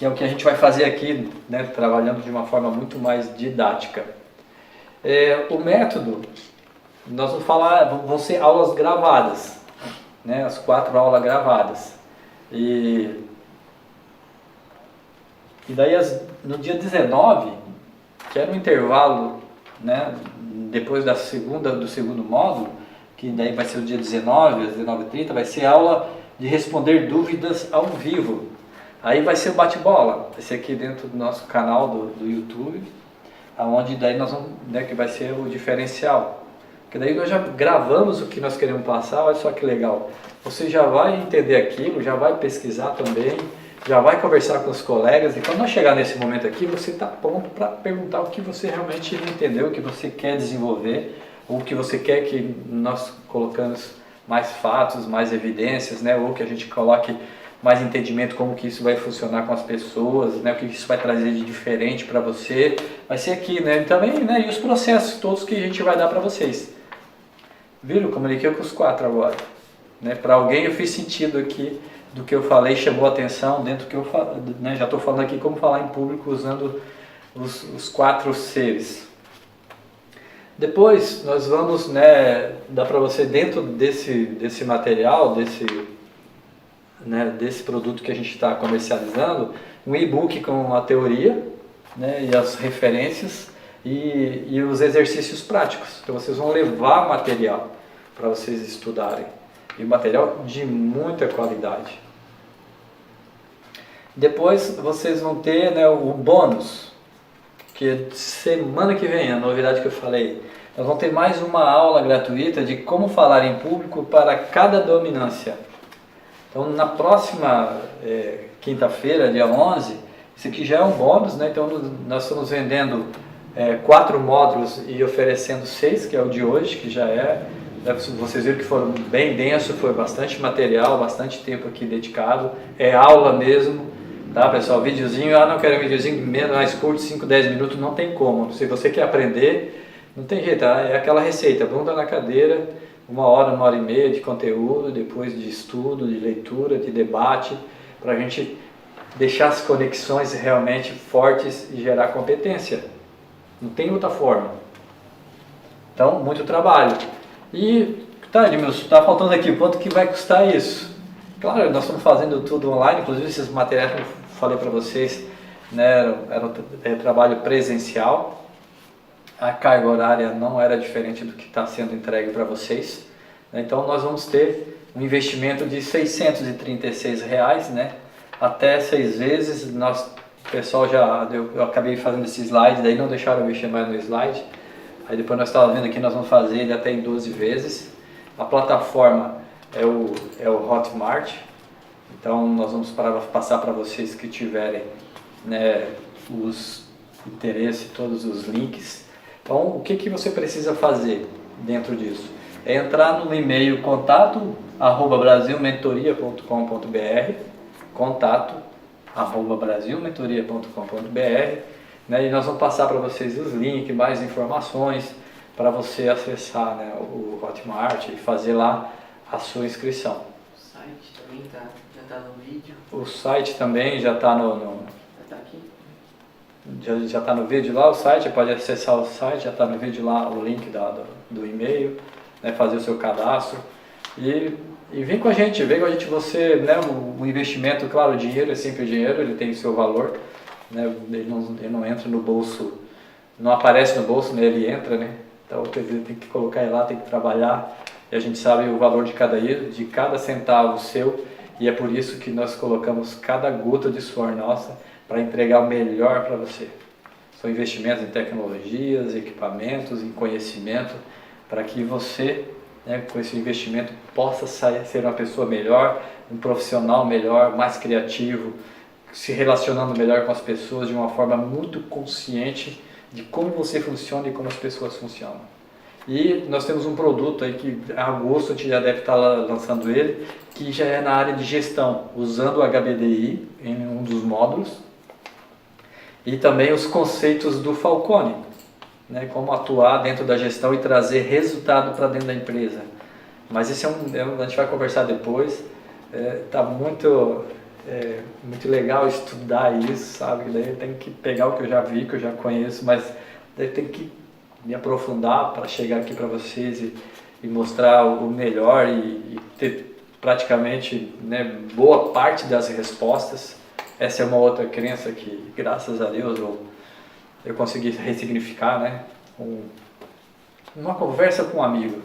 é o que a gente vai fazer aqui, né, trabalhando de uma forma muito mais didática. O método, nós vamos falar, vão ser aulas gravadas, né, as 4 aulas gravadas. E daí, no dia 19, que era um intervalo, né, depois do segundo módulo, que daí vai ser o dia 19, às 19h30, vai ser aula de responder dúvidas ao vivo. Aí vai ser o bate-bola, vai ser aqui dentro do nosso canal do YouTube, aonde daí nós vamos, né, que vai ser o diferencial. Porque daí nós já gravamos o que nós queremos passar, olha só que legal. Você já vai entender aquilo, já vai pesquisar também, já vai conversar com os colegas, e quando nós chegar nesse momento aqui, você está pronto para perguntar o que você realmente entendeu, o que você quer desenvolver, ou o que você quer que nós colocamos mais fatos, mais evidências, né, ou que a gente coloque mais entendimento como que isso vai funcionar com as pessoas, né, o que isso vai trazer de diferente para você, vai ser aqui, né, e também, né, e os processos todos que a gente vai dar para vocês. Viram? Comuniquei com os 4 agora, né, para alguém eu fiz sentido aqui do que eu falei, chamou a atenção dentro do que eu falo, né, já estou falando aqui como falar em público usando os 4 seres. Depois nós vamos, né, dar para você dentro desse material, desse produto que a gente está comercializando, um e-book com a teoria, né, e as referências e os exercícios práticos. Então vocês vão levar material para vocês estudarem, e material de muita qualidade. Depois vocês vão ter, né, o bônus, que semana que vem, a novidade que eu falei, nós vamos ter mais uma aula gratuita de como falar em público para cada dominância. Então, na próxima quinta-feira, dia 11, isso aqui já é um bônus, né? Então nós estamos vendendo 4 módulos e oferecendo 6, que é o de hoje, que já é, vocês viram que foram bem denso, foi bastante material, bastante tempo aqui dedicado, é aula mesmo, tá pessoal? Videozinho, não quero um videozinho mais curto, 5, 10 minutos, não tem como. Se você quer aprender, não tem jeito, tá? É aquela receita, bunda na cadeira, 1 hora, 1 hora e meia de conteúdo, depois de estudo, de leitura, de debate, para a gente deixar as conexões realmente fortes e gerar competência. Não tem outra forma. Então, muito trabalho. E, tá, Edmilson, está faltando aqui, quanto que vai custar isso? Claro, nós estamos fazendo tudo online, inclusive esses materiais que eu falei para vocês, né, era trabalho presencial. A carga horária não era diferente do que está sendo entregue para vocês. Então nós vamos ter um investimento de R$ 636, né? Até 6 vezes. O pessoal eu acabei fazendo esse slide, daí não deixaram eu mexer mais no slide. Aí depois nós estávamos vendo aqui, nós vamos fazer ele até em 12 vezes. A plataforma é o Hotmart. Então nós vamos passar para vocês que tiverem, né, os interesses, todos os links. Então, o que você precisa fazer dentro disso? É entrar no e-mail contato@brasilmentoria.com.br, contato@brasilmentoria.com.br, né? E nós vamos passar para vocês os links, mais informações para você acessar, né, o Hotmart e fazer lá a sua inscrição. O site também já está no vídeo. O site também já está Está aqui. Já está no vídeo lá, o site, pode acessar o site, já está no vídeo lá o link do e-mail, né, fazer o seu cadastro e vem com a gente, você, né, o investimento, claro, o dinheiro é sempre dinheiro, ele tem o seu valor, né, ele não entra no bolso, não aparece no bolso, né, ele entra, né, então quer dizer, tem que colocar ele lá, tem que trabalhar, e a gente sabe o valor de cada centavo seu, e é por isso que nós colocamos cada gota de suor nossa para entregar o melhor para você. São investimentos em tecnologias, equipamentos, em conhecimento, para que você, né, com esse investimento, possa ser uma pessoa melhor, um profissional melhor, mais criativo, se relacionando melhor com as pessoas de uma forma muito consciente de como você funciona e como as pessoas funcionam. E nós temos um produto aí que em agosto a gente já deve estar lançando ele, que já é na área de gestão, usando o HBDI em um dos módulos, e também os conceitos do Falcone, né, como atuar dentro da gestão e trazer resultado para dentro da empresa. Mas isso a gente vai conversar depois. Tá muito legal estudar isso, sabe? Daí tem que pegar o que eu já vi, que eu já conheço, mas daí tem que me aprofundar para chegar aqui para vocês e mostrar o melhor e ter praticamente, né, boa parte das respostas. Essa é uma outra crença que, graças a Deus, eu consegui ressignificar, né? Uma conversa com um amigo,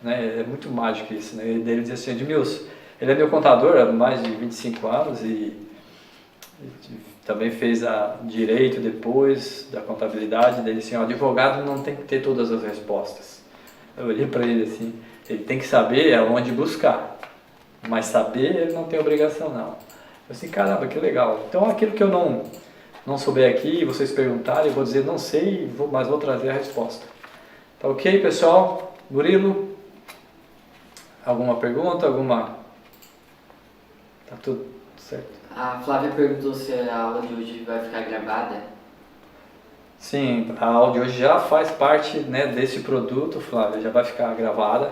né? É muito mágico isso, né? Ele diz assim: Edmilson, Ele é meu contador há mais de 25 anos e também fez direito depois da contabilidade. Daí assim, o advogado não tem que ter todas as respostas. Eu olhei para ele assim, ele tem que saber aonde buscar, mas saber ele não tem obrigação não. Eu assim, caramba, que legal. Então aquilo que eu não souber aqui, vocês perguntarem, eu vou dizer não sei, mas vou trazer a resposta. Tá ok, pessoal? Murilo? Alguma pergunta? Tá tudo certo? A Flávia perguntou se a aula de hoje vai ficar gravada. Sim, a aula de hoje já faz parte, né, desse produto, Flávia, já vai ficar gravada.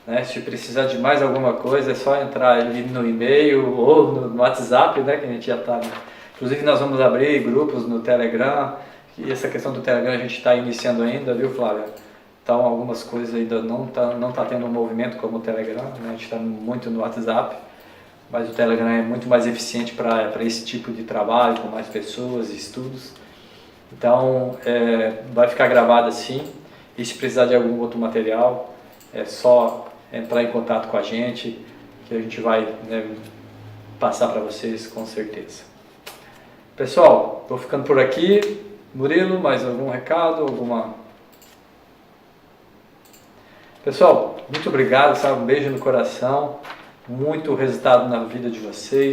Né? Se precisar de mais alguma coisa, é só entrar ali no e-mail ou no WhatsApp, né, que a gente já está. Inclusive nós vamos abrir grupos no Telegram, e essa questão do Telegram a gente está iniciando ainda, viu, Flávia? Então algumas coisas ainda não tá tendo um movimento como o Telegram, né? A gente está muito no WhatsApp, mas o Telegram é muito mais eficiente para esse tipo de trabalho, com mais pessoas e estudos. Então vai ficar gravado assim, e se precisar de algum outro material, é só entrar em contato com a gente, que a gente vai, né, passar para vocês com certeza. Pessoal, vou ficando por aqui. Murilo, mais algum recado? Pessoal, muito obrigado, sabe? Um beijo no coração, muito resultado na vida de vocês.